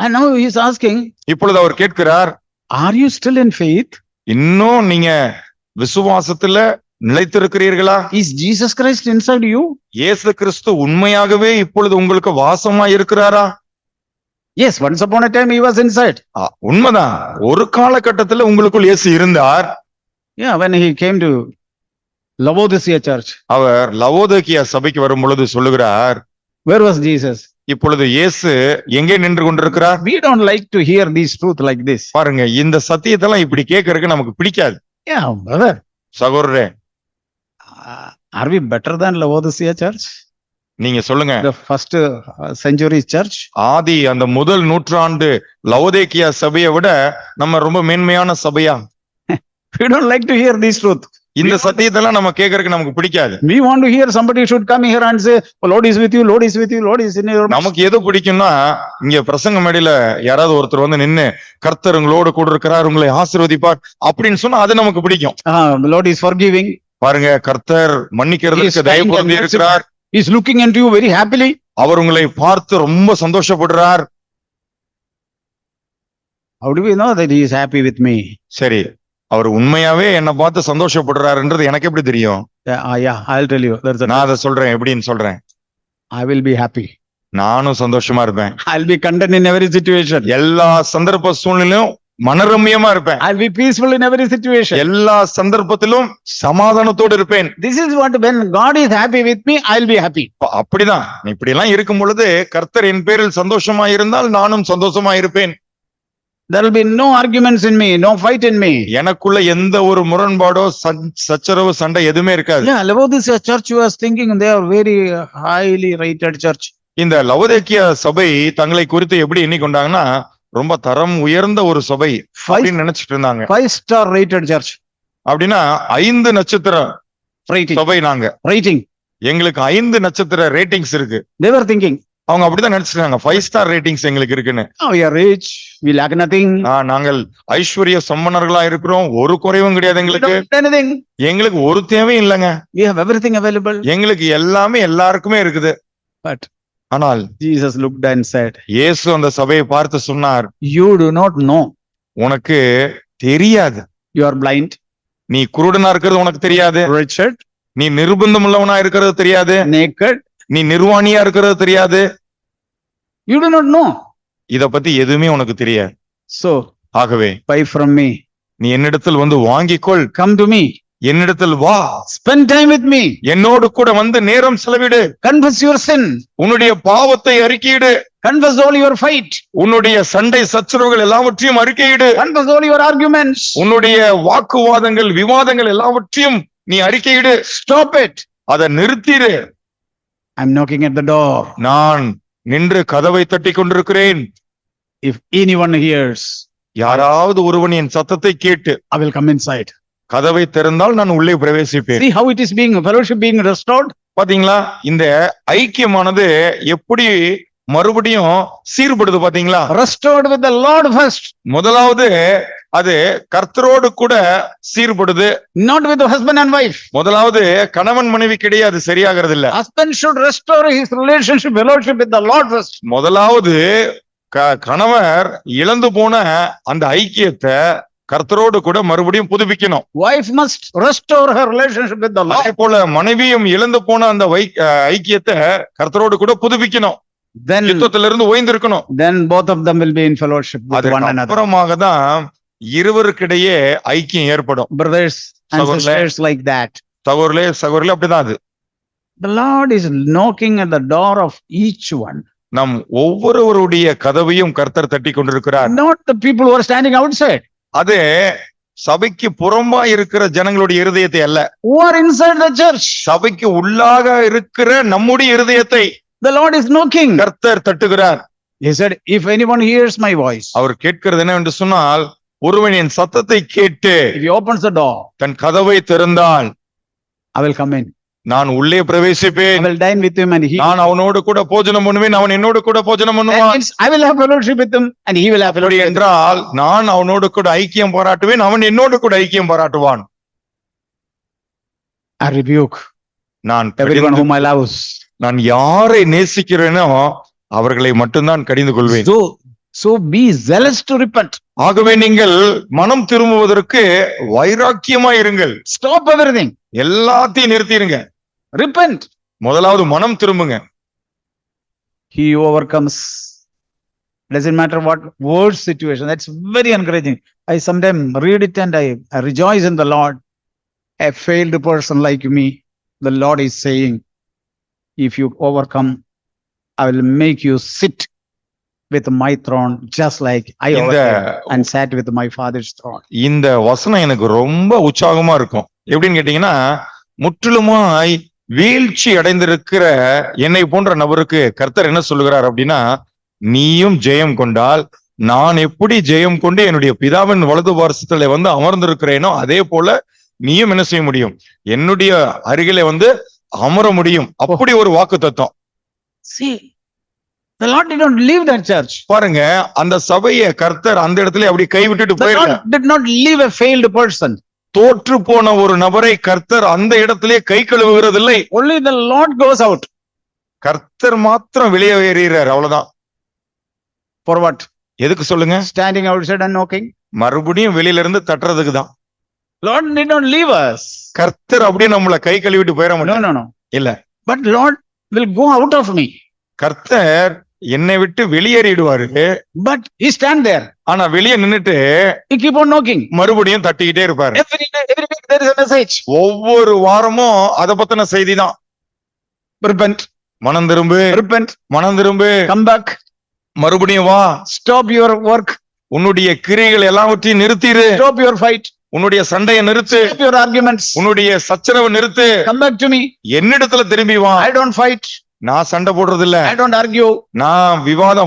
And now he is asking, இப்பொழுது அவர் கேட்கிறார், are you still in faith? இன்னும் நீங்க விசுவாசத்துல நிலைத்திருக்கிறீர்களா? Is Jesus Christ inside you? இயேசு கிறிஸ்து உண்மையாகவே இப்பொழுது உங்களுக்கு வாசமா இருக்கிறாரா? Yes, once upon a time he was inside. உண்மைதான், ஒரு காலகட்டத்துல உங்களுக்குள் இயேசு இருந்தார். Yeah, when he came to Laodicea church. அவர் லவோதிக்கியா சபைக்கு வரும் பொழுது சொல்லுகிறார், where was Jesus? இப்பொழுது இயேசு எங்கே நின்று கொண்டிருக்கிறார்? We don't like to hear these truth like this. பாருங்க, இந்த சத்தியத்தெல்லாம் இப்படி கேட்கறதுக்கு நமக்கு பிடிக்காது. Yeah, brother. சகோதரரே, are we better than Laodicea church? நீங்க சொல்லுங்க. The first century church. ஆதி அந்த முதல் நூற்றாண்டு லவோதிக்கியா சபையை விட நம்ம ரொம்ப மேன்மையான சபையா? We don't like to hear these truth. இந்த சத்தியத்தெல்லாம் நம்ம கேட்கறதுக்கு நமக்கு பிடிக்காது. We want to hear somebody should come here and say, oh, Lord is with you, Lord is with you, Lord is in your midst. நமக்கு எது பிடிக்கும்னா, இங்க பிரசங்க மேடையில யாராவது ஒருத்தர் வந்து நின்னு கர்த்தர் உங்களோட கூட இருக்கிறார், உங்களை ஆசீர்வதிப்பார் அப்படின்னு சொன்னா அது நமக்கு பிடிக்கும். Lord is forgiving. பாருங்க, கர்த்தர் மன்னிக்கிறதுக்கு தயவு கூர்ந்து இருக்கிறார். He is looking into you very happily. அவர் உங்களை பார்த்து ரொம்ப சந்தோஷப்படுறார். How do we know that he is happy with me? சரி, அவர் உண்மையாவே என்ன பார்த்து சந்தோஷப்படுறாருன்றது எனக்கு எப்படி தெரியும்? Yeah, I'll tell you. நான் அதை சொல்றேன், எப்படின்னு சொல்றேன். I will be happy. நானும் சந்தோஷமா இருப்பேன். I'll be content in every situation. எல்லா சந்தர்ப்ப சூழ்நிலையும் மனரம்யமா இருப்பேன். I'll be peaceful in every situation. எல்லா சந்தர்ப்பத்திலும் சமாதானத்தோடு இருப்பேன். This is what, when God is happy with me, I'll be happy. அப்படிதான், இப்படி எல்லாம் இருக்கும் பொழுது கர்த்தர் என் பேரில் சந்தோஷமா இருந்தால் நானும் சந்தோஷமா இருப்பேன். There will be no arguments in me, no fight in me. எனக்குள்ள எந்த ஒரு முரண்பாடோ சச்சரவு சண்டை எதுவுமே இருக்காது. Yeah, Laodicea church was thinking they are very highly rated church. இந்த லவோதிக்கியா சபை தங்களை குறித்து எப்படி எண்ணிக்கொண்டாங்கன்னா, ரொம்ப தரம் உயர்ந்த ஒரு சபை அப்படின்னு நினைச்சிட்டு இருந்தாங்க. 5-star rated church. அப்படின்னா 5 நட்சத்திர rating. சபை நாங்க. Rating. எங்களுக்கு 5 நட்சத்திர ரேட்டிங்ஸ் இருக்கு. They were thinking. அவங்க அப்படிதான் நினைச்சிட்டாங்க, 5-star ரேட்டிங்ஸ் எங்களுக்கு இருக்குன்னு. We are rich, we lack nothing. நாங்கள் ஐஸ்வர்ய சம்பன்னர்களா இருக்கிறோம், ஒரு குறைவும் கிடையாது எங்களுக்கு. எங்களுக்கு ஒரு தேவையும் இல்லைங்க. We have everything available. எங்களுக்கு எல்லாமே எல்லாருக்குமே இருக்குது. But ஆனால் Jesus looked and said, இயேசு அந்த சபையை பார்த்து சொன்னார், you do not know. உனக்கு தெரியாது. You are blind. நீ குருடனா இருக்கிறது உனக்கு தெரியாது. Wretched. நீ நிர்பந்தம் உள்ளவனா இருக்கிறது தெரியாது. Naked. நீ நிர்வாணியா இருக்கிறது தெரியாது. You do not know. இத பத்தி எதுவுமே உனக்கு தெரியாது. So, ஆகவே buy from me. நீ என்னிடத்தில் வந்து வாங்கிக்கொள். Come to me. என்னிடத்தில் வா. Spend time with me. என்னோடு கூட வந்து நேரம் செலவிடு. Confess your sin. உன்னுடைய பாவத்தை அறிக்கையிடு. Confess all your fight. உன்னுடைய சண்டை சச்சரவுகள் எல்லாவற்றையும் அறிக்கையிடு. Confess all your arguments. உன்னுடைய வாக்குவாதங்கள் விவாதங்கள் எல்லாவற்றையும் நீ அறிக்கையிடு. Stop it. அதை நிறுத்திடு. I'm knocking at the door. நான் நின்று கதவை தட்டி கொண்டிருக்கிறேன். If anyone hears, யாராவது ஒருவன் என் சத்தத்தை கேட்டு I will come inside. கதவை திறந்தால் நான் உள்ளே பிரவேசிப்பேன். See how it is being, fellowship being restored. பாத்தீங்களா இந்த ஐக்கியமானது எப்படி மறுபடியும் சீர்படுது பாத்தீங்களா? Restored with the Lord first. முதலாவது அது கர்த்தரோடு கூட சீர்படுது. Not with the husband and wife. முதலாவது கணவன் மனைவிக்கிடையே அது சரியாகிறது இல்ல. Husband should restore his relationship, fellowship with the Lord first. முதலாவது கணவர் இழந்து போன அந்த ஐக்கியத்தை கர்த்தரோடு கூட மறுபடியும் புதுப்பிக்கணும். Wife must restore her relationship with the Lord. அதே போல மனைவியும் இழந்து போன அந்த ஐக்கியத்தை கர்த்தரோடு கூட புதுப்பிக்கணும். Then யுத்தத்திலிருந்து ஓய்ந்திருக்கணும். Then both of them will be in fellowship with one another. அப்புறமாக தான் இருவருக்கிடையே ஐக்கியம் ஏற்படும். Brothers and sisters like that. சகோதரர்களே அப்படிதான் அது. The Lord is knocking at the door of each one. நம் ஒவ்வொருவருடைய கதவையும் கர்த்தர் தட்டி கொண்டிருக்கிறார். Not the people who are standing outside. அது சபைக்கு புறம்பா இருக்கிற ஜனங்களுடைய இருதயத்தை அல்ல. Who are inside the church. சபைக்கு உள்ளாக இருக்கிற நம்முடைய இருதயத்தை The Lord is knocking. கர்த்தர் தட்டுகிறார். He said, if anyone hears my voice. அவர் கேட்கிறது என்னவென்று சொன்னால், ஒருவன் என் சத்தத்தை கேட்டு If he opens the door, தன் கதவை திறந்தால் I will come in. நான் உள்ளே I பிரவேசிப்பேன். will dine with him and he. நான் அவனோடு கூட போஜனம் பண்ணுவேன், அவன் என்னோடு கூட போஜனம் That பண்ணுவான். means I will have fellowship with him and he will have அப்படி fellowship with me. என்றால் நான் அவனோடு கூட ஐக்கியம் பாராட்டுவேன், அவன் என்னோடு கூட ஐக்கியம் பாராட்டுவான். I rebuke நான் everyone whom I love. நான் யாரை நேசிக்கிறேனோ அவர்களை மட்டும்தான் கடிந்து கொள்வேன். So be zealous to repent. ஆகவே நீங்கள் மனம் திரும்புவதற்கு வைராக்கியமாய் இருங்கள். Stop everything. எல்லாத்தையும் நிறுத்திடுங்க. Repent. முதலாவது மனம் திரும்புங்க. He overcomes. Doesn't matter what worst situation. That's very encouraging. I sometimes read it and I rejoice in the Lord. A failed person like me, the Lord is saying, if you overcome, I will make you sit with my throne, just like I overcame and sat with my father's throne. இந்த வசனம் எனக்கு ரொம்ப உற்சாகமா இருக்கும். எப்படின்னு கேட்டீங்கன்னா, முற்றிலுமாய் வீழ்ச்சி அடைந்திருக்கிற என்னை போன்ற நபருக்கு கர்த்தர் என்ன சொல்லுகிறார் அப்படின்னா, நீயும் ஜெயம் கொண்டால் நான் எப்படி ஜெயம் கொண்டு என்னுடைய பிதாவின் வலது பார்சத்திலே வந்து அமர்ந்திருக்கிறேனோ அதே போல நீயும் என்ன செய்ய முடியும், என்னுடைய அருகிலே வந்து அமர முடியும். அப்படி ஒரு வாக்கு தத்துவம். See, the Lord did not leave that church. பாருங்க, அந்த சபையை கர்த்தர் அந்த இடத்துல அப்படி கைவிட்டுட்டு The போயிடல. Lord did not leave a failed person. தோற்று போன ஒரு நபரை கர்த்தர் அந்த இடத்திலே கை கழுவுகிறது இல்லை. Only the Lord goes out. கர்த்தர் மாத்திரம் வெளியே ஏறிறார், அவ்வளவுதான். For what? எதுக்கு சொல்லுங்க? Standing outside and knocking. மறுபடியும் வெளியில இருந்து தட்டுறதுக்கு தான். Lord did not leave us. கர்த்தர் அப்படியே நம்மள கை கழுவிட்டு போயிட No, மாட்டார். no, no. இல்ல, But Lord will go out of me. கர்த்தர் என்னை விட்டு வெளியேறிடுவாரு. But he stand there. ஆனா வெளியே நின்னுட்டு He keep on knocking. மறுபடியும் தட்டிக்கிட்டே இருப்பாரு. Every day, every week there is a message. ஒவ்வொரு வாரமும் அத பத்தின செய்தி தான். Repent. மனம் திரும்பு, Repent. மனம் திரும்பு, Come back. மறுபடியும் வா, Stop your work. உன்னுடைய கிரியைகள் எல்லாவற்றையும் நிறுத்திரு, Stop your fight. உன்னுடைய சண்டையை நிறுத்து, Stop your arguments. உன்னுடைய சச்சரவை நிறுத்து, Come back to me. என்னிடத்துல திரும்பி வா. I don't fight. நான் சண்டை போடுறது இல்ல, I don't argue. நான்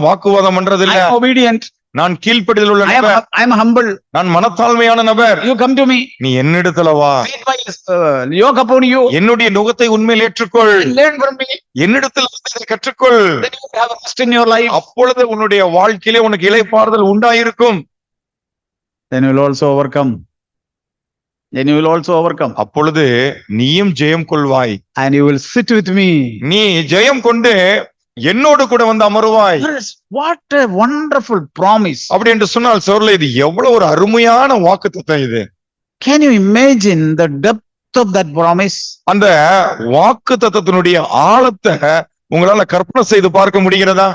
வாக்குவாதம் பண்றது இல்ல, I am obedient. நான் கீழ்ப்படிதல் உள்ள I நபர், am humble. நான் மனத்தாழ்மையான நபர். You come to me. நீ என்னிடத்துல வா, Take my yoke upon you. என்னுடைய நுகத்தை உண்மையில் ஏற்றுக்கொள், Learn from me. என்னிடத்தில் இதை கற்றுக்கொள். Then you will have a rest in your life. அப்பொழுது உன்னுடைய வாழ்க்கையிலே உனக்கு இளைப்பாறுதல் உண்டாயிருக்கும். Then you will also overcome. Then you will also overcome. அப்பொழுது நீயும் ஜெயம் கொள்வாய். And you will sit with me. நீ ஜெயம் கொண்டு என்னோடு கூட வந்து அமருவாய். What a wonderful promise. அப்படி என்று சொன்னால் சோர்ல இது எவ்வளவு ஒரு அருமையான வாக்குத்தத்தம் இது. Can you imagine the depth of that promise? அந்த வாக்குத்தத்தத்தினுடைய ஆழத்தை உங்களால கற்பனை செய்து பார்க்க முடிகிறதா?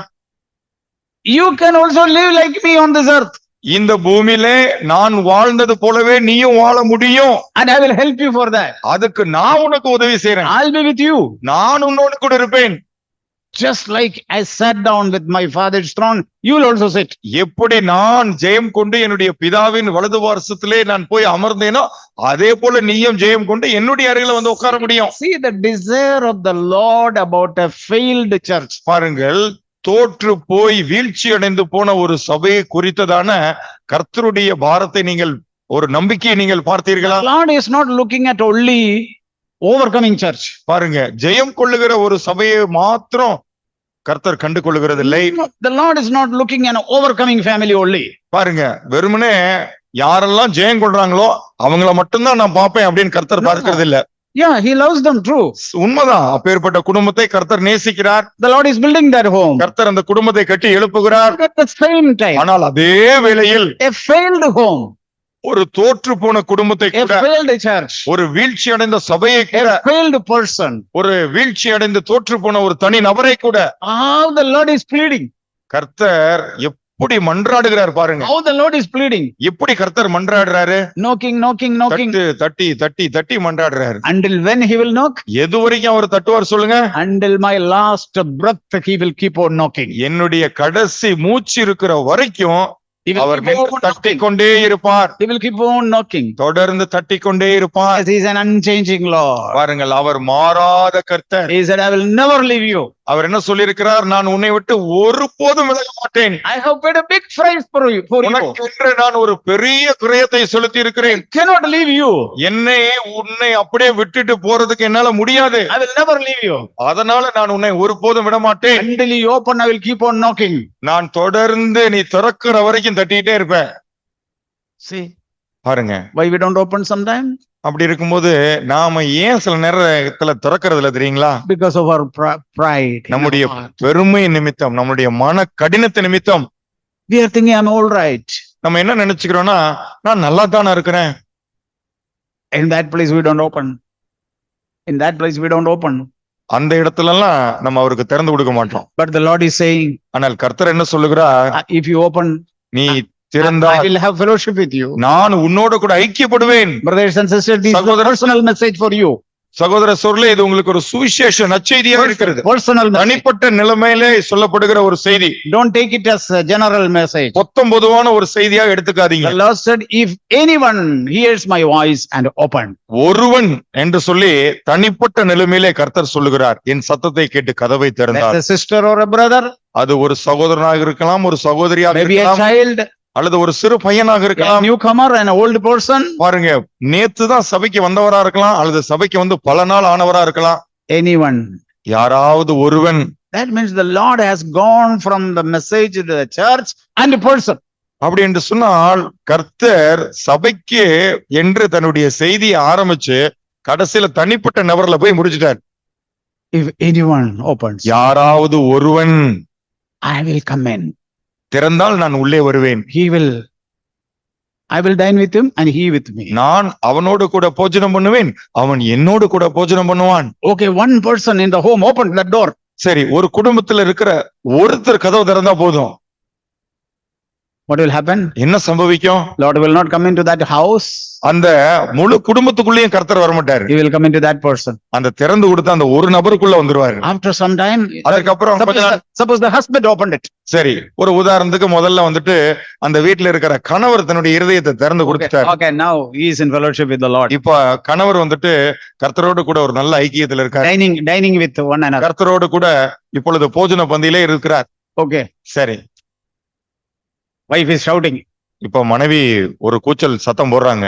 You can also live like me on this earth. இந்த பூமியிலே நான் வாழ்ந்தது போலவே நீயும் வாழ முடியும். And I will help you for that. அதுக்கு நான் உனக்கு உதவி செய்றேன். I'll be with you. நான் உன்னோடு கூட இருப்பேன். Just like I sat down with my father's throne, you will also sit. எப்படி நான் ஜெயம் கொண்டு என்னுடைய பிதாவின் வலது பார்சத்திலே நான் போய் அமர்ந்தேனோ அதே போல நீயும் ஜெயம் கொண்டு என்னுடைய அருகில வந்து உட்கார முடியும். See the desire of the Lord about a failed church. பாருங்கள், தோற்று போய் வீழ்ச்சி அடைந்து போன ஒரு சபையை குறித்ததான கர்த்தருடைய பாரத்தை நீங்கள் ஒரு நம்பிக்கையை நீங்கள் பார்த்தீர்களா? The Lord is not looking at only overcoming church. பாருங்க, ஜெயம் கொள்ளுகிற ஒரு சபையை மாத்திரம் கர்த்தர் கண்டு கொள்ளுகிறதில்லை. The Lord is not looking at an overcoming family only. பாருங்க, வெறுமனே யாரெல்லாம் ஜெயம் கொள்றாங்களோ அவங்கள மட்டும்தான் நான் பார்ப்பேன் அப்படின்னு கர்த்தர் பார்க்கிறது இல்ல. Yeah, he loves them, true. உண்மைதான், அப்பேற்பட்ட குடும்பத்தை கர்த்தர் நேசிக்கிறார். The Lord is building that home. கர்த்தர் அந்த குடும்பத்தை கட்டி எழுப்புகிறார். At the same time, ஆனால் அதே வேளையில் a failed home, ஒரு தோற்று போன குடும்பத்தை a கூட, failed church, ஒரு வீழ்ச்சி அடைந்த சபையை கூட, a failed person, ஒரு வீழ்ச்சி அடைந்து தோற்று போன ஒரு தனி நபரை கூட how the Lord is pleading. கர்த்தர் எப்படி மன்றாடுகிறார் பாருங்க. How the Lord is pleading. எப்படி கர்த்தர் மன்றாடுறாரு? Knocking, knocking, knocking. தட்டி தட்டி தட்டி மன்றாடுறாரு. Until when he will knock? எது வரைக்கும் அவர் தட்டுவார் சொல்லுங்க? Until my last breath he will keep on knocking. என்னுடைய கடைசி மூச்சு இருக்கிற வரைக்கும் He will our keep on தட்டி knocking. கொண்டே இருப்பார். He will keep on knocking. தொடர்ந்து தட்டி கொண்டே இருப்பார். As he is an unchanging Lord. பாருங்கள், அவர் மாறாத கர்த்தர். He said, I will never leave you. அவர் என்ன சொல்லியிருக்கிறார்? நான் உன்னை விட்டு ஒருபோதும் விலக மாட்டேன். I have paid a big price for you. உனக்கென்று நான் ஒரு பெரிய கிரயத்தை செலுத்தி இருக்கிறேன். I cannot leave you. உன்னை அப்படியே விட்டுட்டு போறதுக்கு என்னால முடியாது. I will never leave you. அதனால நான் உன்னை ஒருபோதும் விட மாட்டேன். Until you open, I will keep on knocking. நான் தொடர்ந்து நீ திறக்கிற வரைக்கும் தட்டிட்டே இருப்பேன். See, பாருங்க, why we don't open sometime? அப்படி இருக்கும்போது நாம ஏன் சில நேரத்துல திறக்கிறது இல்ல தெரியுங்களா? Because of our pride. நம்முடைய பெருமை நிமித்தம், நம்முடைய மன கடினத்தை நிமித்தம். We are thinking I'm all right. நம்ம என்ன நினைச்சுக்கிறோம்னா, நான் நல்லா தானே இருக்கிறேன். In that place we don't open. In that place we don't open. அந்த இடத்துல எல்லாம் நம்ம அவருக்கு திறந்து கொடுக்க மாட்டோம். But the Lord is saying, ஆனால் கர்த்தர் என்ன சொல்லுகிறார்? if you open, நீ I திறந்தால் will have fellowship with you. நான் உன்னோடு கூட ஐக்கியப்படுவேன். Brothers and sisters, this is a personal message for you. சகோதர சொல்லே, இது உங்களுக்கு ஒரு சுவிசேஷ நற்செய்தியாக இருக்கிறது. Personal message. தனிப்பட்ட நிலைமையிலே சொல்லப்படுகிற ஒரு செய்தி. Don't take it as a general message. பொதுவான ஒரு செய்தியாக எடுத்துக்காதீங்க. The Lord said, if anyone hears my voice and open. ஒருவன் என்று சொல்லி தனிப்பட்ட நிலைமையிலே கர்த்தர் சொல்லுகிறார், என் சத்தத்தை கேட்டு கதவை திறந்தார். That's a sister or a brother. அது ஒரு சகோதரனாக இருக்கலாம், ஒரு சகோதரியாக Maybe a இருக்கலாம், child, அல்லது ஒரு சிறு பையனாக a இருக்கலாம். newcomer, an old person. பாருங்க, நேத்து தான் சபைக்கு வந்தவரா இருக்கலாம், அல்லது சபைக்கு வந்து பல நாள் ஆனவரா இருக்கலாம். Anyone. யாராவது ஒருவன். That means the Lord has gone from the message to the church and the person. அப்படி என்று சொன்னால் கர்த்தர் சபைக்கு என்று தன்னுடைய செய்தியை ஆரம்பிச்சு கடைசியில தனிப்பட்ட நபர்ல போய் முடிச்சிட்டார். If anyone opens, யாராவது ஒருவன் I will come in. திறந்தால் நான் உள்ளே வருவேன். I will dine with him and he with me. நான் அவனோடு கூட போஜனம் பண்ணுவேன், அவன் என்னோடு கூட போஜனம் பண்ணுவான். Okay, one person in the home opened that door. சரி, ஒரு குடும்பத்துல இருக்கிற ஒருத்தர் கதவு திறந்தா போதும். What will happen? என்ன சம்பவிக்கும்? Lord will not come into that house. அந்த முழு குடும்பத்துக்குள்ளேயும் கர்த்தர் வரமாட்டாரு. He will come into that person. அந்த திறந்து கொடுத்த அந்த ஒரு நபருக்குள்ள வந்துருவாரு. After some time, அதுக்கப்புறம் suppose the husband opened it. சரி, ஒரு உதாரணத்துக்கு முதல்ல வந்துட்டு அந்த வீட்டுல இருக்கிற கணவர் தன்னுடைய இருதயத்தை திறந்து கொடுத்துட்டாரு. Okay, now he is in fellowship with the Lord. இப்ப கணவர் வந்துட்டு கர்த்தரோடு கூட ஒரு நல்ல ஐக்கியத்துல இருக்காரு. Dining with one another. கர்த்தரோடு கூட இப்பொழுது போஜன பந்தியிலே இருக்கிறார். Okay. சரி, Wife is shouting. இப்ப மனைவி ஒரு கூச்சல் சத்தம் போடுறாங்க.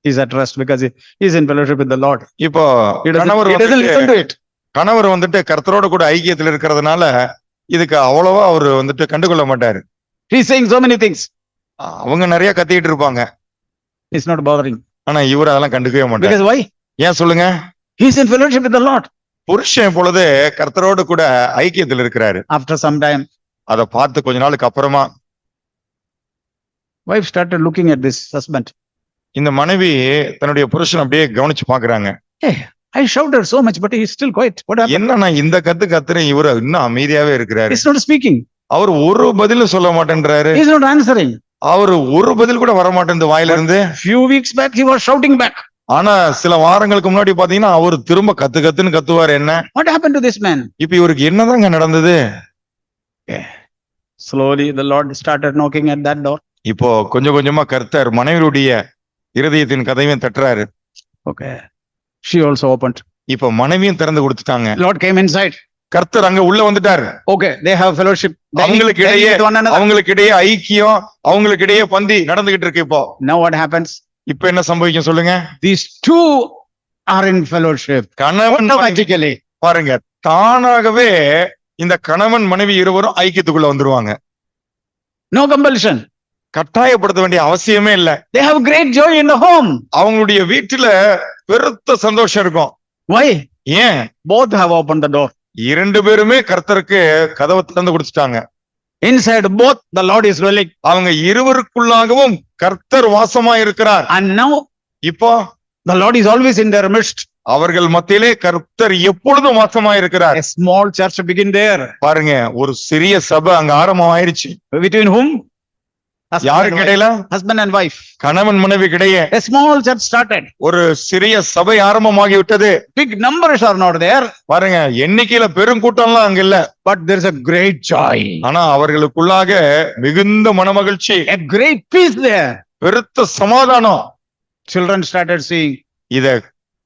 He is at rest because he is in fellowship with the Lord. இப்போ He doesn't listen to it. கணவர் வந்துட்டு கர்த்தரோடு கூட ஐக்கியத்துல இருக்கிறதுனால இதுக்கு அவ்வளவா அவர் வந்துட்டு கண்டுகொள்ள மாட்டாரு. He is saying so many things. அவங்க நிறைய கத்திட்டு இருப்பாங்க. It's not bothering. ஆனா இவர் அதெல்லாம் கண்டுக்கவே மாட்டாரு. Because why? ஏன் சொல்லுங்க? He is in fellowship with the Lord. புருஷன் பொழுது கர்த்தரோடு கூட ஐக்கியத்துல இருக்கிறாரு. After some time, அதை பார்த்து கொஞ்ச நாளுக்கு அப்புறமா wife started looking at this husband. இந்த மனைவி தன்னுடைய புருஷன் அப்படியே கவனிச்சு பாக்குறாங்க. Hey, I shouted so much, but he is still quiet. What happened? என்ன நான் இந்த கத்துறேன், இவரு இன்னும் அமைதியாவே இருக்கிறாரு. He's not speaking. அவர் ஒரு பதிலும் சொல்ல மாட்டேன்றாரு. He's not answering. அவரு ஒரு பதில் கூட வர மாட்டேன் வாயில இருந்து. Few weeks back, he was shouting back. ஆனா சில வாரங்களுக்கு முன்னாடி பாத்தீங்கன்னா அவரு திரும்ப கத்துன்னு கத்துவாரு. என்ன? What happened to this man? இப்ப இவருக்கு என்னதாங்க நடந்தது? Slowly, the Lord started knocking at that door. இப்போ கொஞ்சம் கொஞ்சமா கர்த்தர் மனைவியுடைய இருதயத்தின் கதவையும் தட்டுறாரு. Okay. She also opened. இப்ப மனைவியும் திறந்து கொடுத்துட்டாங்க. Lord came inside. கர்த்தர் அங்க உள்ள வந்துட்டாரு. Okay, they have fellowship. They அவங்களுக்கு eat இடையே with one another. அவங்களுக்கு இடையே ஐக்கியம், அவங்களுக்கு இடையே பந்தி நடந்துகிட்டு இருக்கு. இப்போ Now what happens? இப்ப என்ன சம்பவிக்கும் சொல்லுங்க? These two are in fellowship. கணவன் மனைவி Automatically. பாருங்க, தானாகவே இந்த கணவன் மனைவி இருவரும் ஐக்கியத்துக்குள்ள வந்துருவாங்க. No compulsion. கட்டாயப்படுத்த வேண்டிய அவசியமே இல்ல. They have great joy in the home. அவங்களுடைய வீட்டுல பெருத்த சந்தோஷம் இருக்கும். Why? ஏன்? Both have opened the door. இரண்டு பேருமே கர்த்தருக்கு கதவை திறந்து கொடுத்துட்டாங்க. Inside both the Lord is dwelling. அவங்க இருவருக்குள்ளாகவும் கர்த்தர் வாசமா இருக்கிறார். And now இப்போ the Lord is always in their midst. அவர்கள் மத்தியிலே கர்த்தர் எப்பொழுதும் வாசமா இருக்கிறார். A small church begin there. பாருங்க, ஒரு சிறிய சபை அங்க ஆரம்பம் ஆயிருச்சு. Between whom? யாருக்கு இடையில? Husband and wife. கணவன் மனைவி இடையே A small church started. ஒரு சிறிய சபை ஆரம்பமாகி விட்டது. Big numbers are not there. பாருங்க, எண்ணிக்கையில பெருங்கூட்டம்லாம் அங்க இல்ல. But there is a great joy. ஆனா அவர்களுக்குள்ளாக மிகுந்த மனமகிழ்ச்சி, A great peace there. பெருத்த சமாதானம். Children started seeing, இத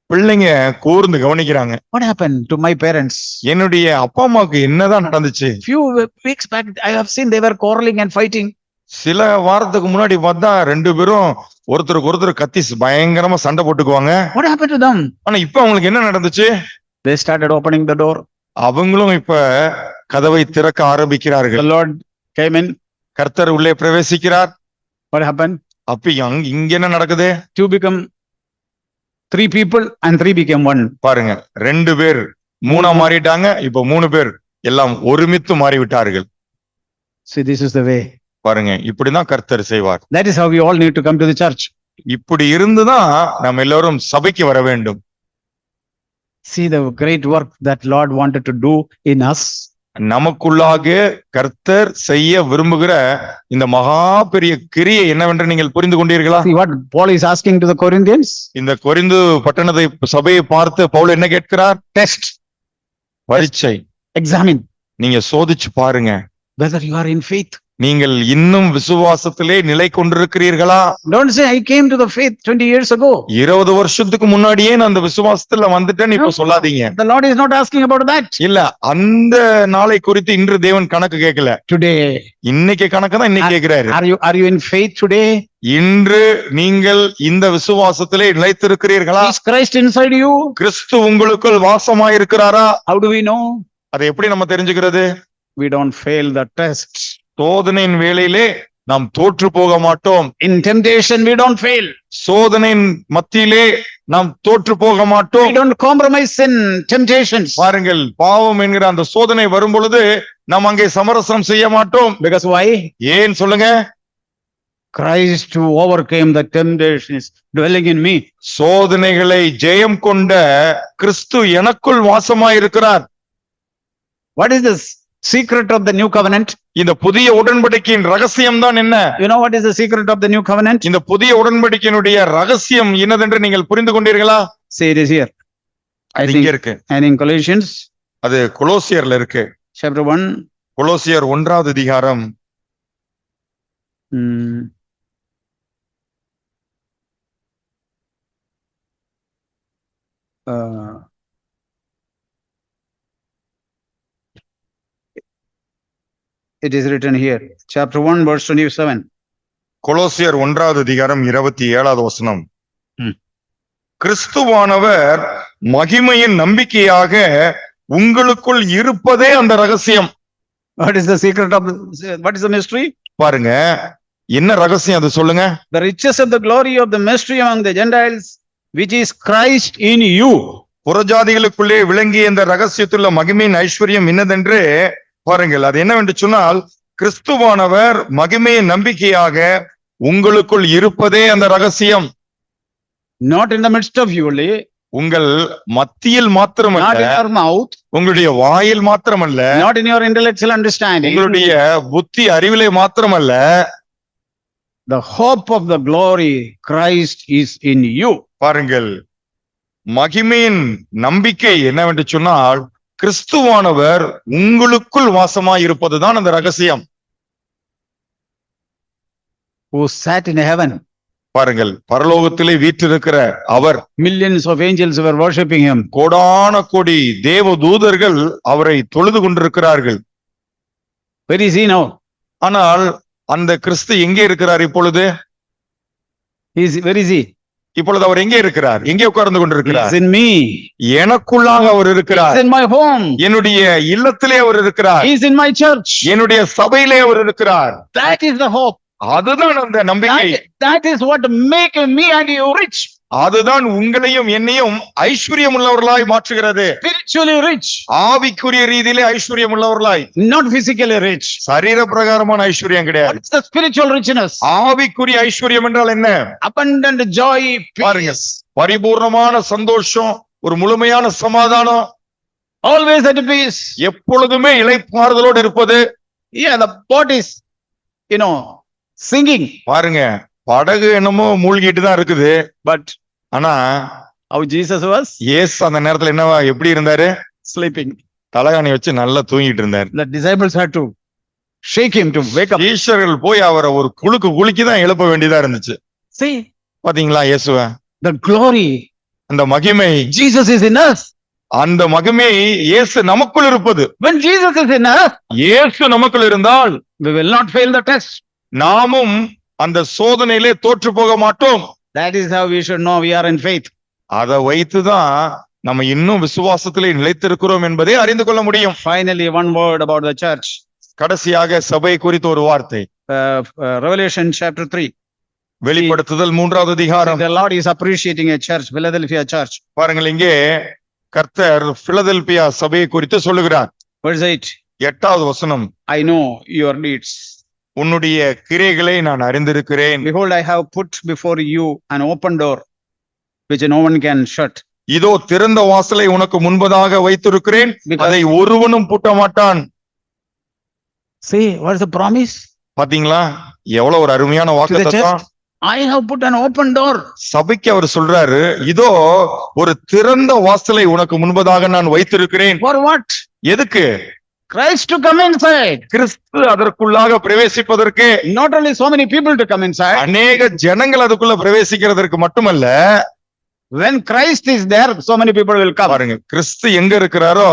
பிள்ளைங்க கூர்ந்து கவனிக்கிறாங்க. what happened to my parents? என்னுடைய அப்பா அம்மாவுக்கு என்னதான் நடந்துச்சு? Few weeks back, I have seen they were quarreling and fighting. சில வாரத்துக்கு முன்னாடி பார்த்தா ரெண்டு பேரும் ஒருத்தருக்கு ஒருத்தர் கத்தி பயங்கரமா சண்டை போட்டுக்குவாங்க. What happened to them? ஆனா இப்ப அவங்களுக்கு என்ன நடந்துச்சு? They started opening the door. அவங்களும் இப்ப கதவை திறக்க The ஆரம்பிக்கிறார்கள். Lord came in. கர்த்தர் உள்ளே பிரவேசிக்கிறார். What happened? அப்ப இங்க என்ன நடக்குது? Two become three people and three became one. பாருங்க, ரெண்டு பேர் மூணா மாறிட்டாங்க. இப்ப மூணு பேர் எல்லாம் ஒருமித்து மாறிவிட்டார்கள். See, this is the way. பாருங்க, இப்படிதான் கர்த்தர் செய்வார். That is how we all need to come to the church. இப்படி இருந்துதான் நம்ம எல்லாரும் சபைக்கு வர வேண்டும். See the great work that Lord wanted to do in us. நமக்குள்ளாக கர்த்தர் செய்ய விரும்புகிற இந்த மகா பெரிய கிரியை என்னவென்று நீங்கள் புரிந்து கொண்டீர்களா? See what Paul is asking to the Corinthians? இந்த கொரிந்து பட்டணத்தை சபையை பார்த்து பவுல் என்ன கேட்கிறார்? Test, பரீட்சை, examine நீங்க சோதிச்சு பாருங்க. whether you are in faith. நீங்கள் இன்னும் விசுவாசத்திலே நிலை கொண்டிருக்கிறீர்களா? Don't say I came to the faith 20 years ago. 20 வருஷத்துக்கு முன்னாடியே நான் அந்த விசுவாசத்துல வந்துட்டேன்னு இப்ப சொல்லாதீங்க. The Lord is not asking about that. இல்ல, அந்த நாளை குறித்து இன்று தேவன் கணக்கு கேட்கல. Today. இன்னைக்கு கணக்கு தான் இன்னைக்கு கேட்கிறாரு. Are you in faith today? இன்று நீங்கள் இந்த விசுவாசத்திலே நிலைத்திருக்கிறீர்களா? Is Christ inside you? கிறிஸ்து உங்களுக்குள் வாசமாயிருக்கிறாரா? How do we know? அதை எப்படி நம்ம தெரிஞ்சுக்கிறது? We don't fail the test. சோதனையின் வேளையிலே நாம் தோற்று போக மாட்டோம். In temptation we don't fail. சோதனையின் மத்தியிலே நாம் தோற்று போக மாட்டோம். We don't compromise in temptations. பாருங்கள், பாவம் என்கிற அந்த சோதனை வரும் பொழுது நாம் அங்கே சமரசம் செய்ய மாட்டோம். Because why? ஏன் சொல்லுங்க? Christ who overcame the temptation is dwelling in me. சோதனைகளை ஜெயம் கொண்ட கிறிஸ்து எனக்குள் வாசமாயிருக்கிறார். What is this secret of the new covenant? இந்த புதிய உடன்படிக்கையின் ரகசியம் தான் என்ன? You know what is the secret of the new covenant? இந்த புதிய உடன்படிக்கையினுடைய ரகசியம் என்னதென்று நீங்கள் புரிந்து கொண்டீர்களா? Say it is here. I இங்க think, இருக்கு. and in Colossians அது கொலோசியர்ல இருக்கு. chapter 1. கொலோசியர் 1வது அதிகாரம். It is written here, chapter 1 verse 27. கொலோசியர் 1வது அதிகாரம் 27வது வசனம். கிறிஸ்துவானவர் மகிமையின் நம்பிக்கையாக உங்களுக்குள் இருப்பதே அந்த ரகசியம். What is the secret of what is the mystery? பாருங்க, என்ன ரகசியம் அது சொல்லுங்க? The riches of the glory of the mystery among the Gentiles, which is Christ in you. புறஜாதிகளுக்குள்ளே விளங்கிய இந்த ரகசியத்துள்ள மகிமையின் ஐஸ்வர்யம் என்னதென்று பாருங்கள். அது என்னவென்று சொன்னால், கிறிஸ்துவானவர் மகிமையின் நம்பிக்கையாக உங்களுக்குள் இருப்பதே அந்த ரகசியம். Not in the midst of you only. உங்கள் மத்தியில் மாத்திரமல்ல, not in your mouth, உங்களுடைய வாயில் மாத்திரமல்ல, not in your intellectual understanding, உங்களுடைய புத்தி அறிவிலே மாத்திரமல்ல, the hope of the glory Christ is in you. பாருங்கள், மகிமையின் நம்பிக்கை என்னவென்று சொன்னால், கிறிஸ்துவானவர் உங்களுக்குள் வாசமாய் இருப்பதுதான் அந்த ரகசியம். Who sat in heaven பாருங்கள், பரலோகத்திலே வீற்றிருக்கிற அவர், millions of angels were worshipping him. கோடான கோடி தேவ தூதர்கள் அவரை தொழுது கொண்டிருக்கிறார்கள். Where is he now? ஆனால் அந்த கிறிஸ்து எங்கே இருக்கிறார் இப்பொழுது? Where is he? இப்பொழுது அவர் எங்கே இருக்கிறார்? எங்கே உட்கார்ந்து He கொண்டிருக்கிறார்? is in me. எனக்குள்ளாக அவர் He இருக்கிறார். is in my home. என்னுடைய இல்லத்திலே அவர் இருக்கிறார். He is in my church. என்னுடைய சபையிலே அவர் இருக்கிறார். That is the hope. அதுதான் அந்த நம்பிக்கை. That is what make me and you rich. அதுதான் உங்களையும் என்னையும் ஐஸ்வர்யம் உள்ளவர்களாய் மாற்றுகிறது. Spiritually rich. ஆவிக்குரிய ரீதியிலே ஐஸ்வர்யம் உள்ளவர்களாய், Not physically rich. சரீர பிரகாரமான ஐஸ்வர்யம் கிடையாது. What's the spiritual richness? ஆவிக்குரிய ஐஸ்வர்யம் என்றால் என்ன? Abundant joy, பாருங்க, peace. பரிபூர்ணமான சந்தோஷம், ஒரு முழுமையான சமாதானம், Always at peace. எப்பொழுதுமே இளைப்பாறுதலோடு இருப்பது. Yeah, the boat is, singing. பாருங்க, படகு என்னமோ மூழ்கிட்டு தான் இருக்குது. But ஆனா how Jesus was? இயேசு அந்த நேரத்துல என்னவா எப்படி இருந்தாரு? Sleeping. தலகாணி வச்சு நல்லா தூங்கிட்டு இருந்தாரு. The disciples had to shake him to wake up. ஈஸ்வர்கள் போய் அவரை ஒரு குலுக்கி தான் எழுப்ப வேண்டியதா இருந்துச்சு. See, பாத்தீங்களா இயேசுவ? the glory. அந்த மகிமை, Jesus is in us. அந்த மகிமை இயேசு நமக்குள் இருப்பது. When Jesus is in us, இயேசு நமக்குள் இருந்தால் we will not fail the test. நாமும் அந்த சோதனையிலே தோற்று போக மாட்டோம். That is how we should know we are in faith. அதை வைத்துதான் நம்ம இன்னும் விசுவாசத்திலே நிலைத்திருக்கிறோம் என்பதை அறிந்து கொள்ள முடியும். Finally, one word about the church. கடைசியாக சபை குறித்த ஒரு வார்த்தை. Revelation chapter 3. வெளிப்படுத்துதல் 3வது அதிகாரம். The Lord is appreciating a church, Philadelphia church. பாருங்கள், இங்கே கர்த்தர் பிலதெல்பியா சபையை குறித்து சொல்லுகிறார். Verse 8. 8வது வசனம். I know your deeds. உன்னுடைய கிரியைகளை நான் அறிந்திருக்கிறேன். Behold, I have put before you an open door, which no one can shut. இதோ திறந்த வாசலை உனக்கு முன்பதாக வைத்திருக்கிறேன், அதை ஒருவனும் பூட்ட மாட்டான். See, what is the promise? பாத்தீங்களா எவ்வளவு ஒரு அருமையான வாக்குத்தத்தம். I have put an open door. சபைக்கு அவர் சொல்றாரு, இதோ ஒரு திறந்த வாசலை உனக்கு முன்பதாக நான் வைத்திருக்கிறேன். For what? எதுக்கு? Christ to come inside. கிறிஸ்து அதற்குள்ளாக பிரவேசிப்பதற்கு. Not only so many people to come inside. அநேக ஜனங்கள் அதுக்குள்ள பிரவேசிக்கிறதற்கு மட்டுமல்ல, when Christ is there, so many people will come. பாருங்க, கிறிஸ்து எங்க இருக்கிறாரோ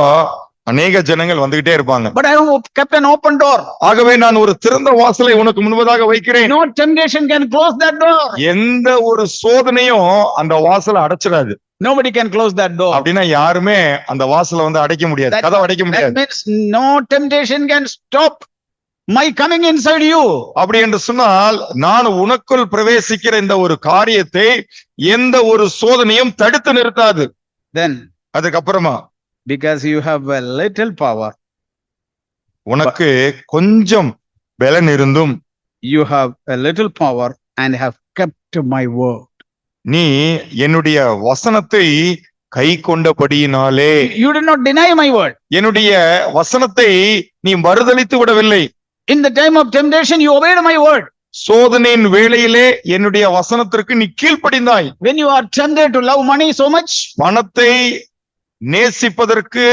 அநேக ஜனங்கள் வந்துகிட்டே இருப்பாங்க. But I have kept an open door. ஆகவே நான் ஒரு திறந்த வாசலை உனக்கு முன்பதாக வைக்கிறேன். No temptation can close that door. எந்த ஒரு சோதனையும் அந்த வாசலை அடைச்சிடாது. Nobody can close that door. அப்படின்னா யாருமே அந்த வாசலை அடைக்க முடியாது, கதவை அடைக்க That முடியாது. means no temptation can stop my coming inside you. அப்படி என்று சொன்னால், நான் உனக்குள் பிரவேசிக்கிற இந்த ஒரு காரியத்தை எந்த ஒரு சோதனையும் தடுத்து நிறுத்தாது. Then, அதுக்கப்புறமா, because you have a little power, உனக்கு கொஞ்சம் பலன் இருந்தும், you have a little power and have kept my word. நீ என்னுடைய வசனத்தை கை கொண்டபடியினாலே, You did not deny my word. என்னுடைய வசனத்தை நீ மறுதலித்து விடவில்லை. In the time of temptation, you obeyed my word. சோதனையின் வேளையிலே என்னுடைய வசனத்திற்கு நீ கீழ்ப்படிந்தாய். When you are tempted to love money so much, பணத்தை நேசிப்பதற்கு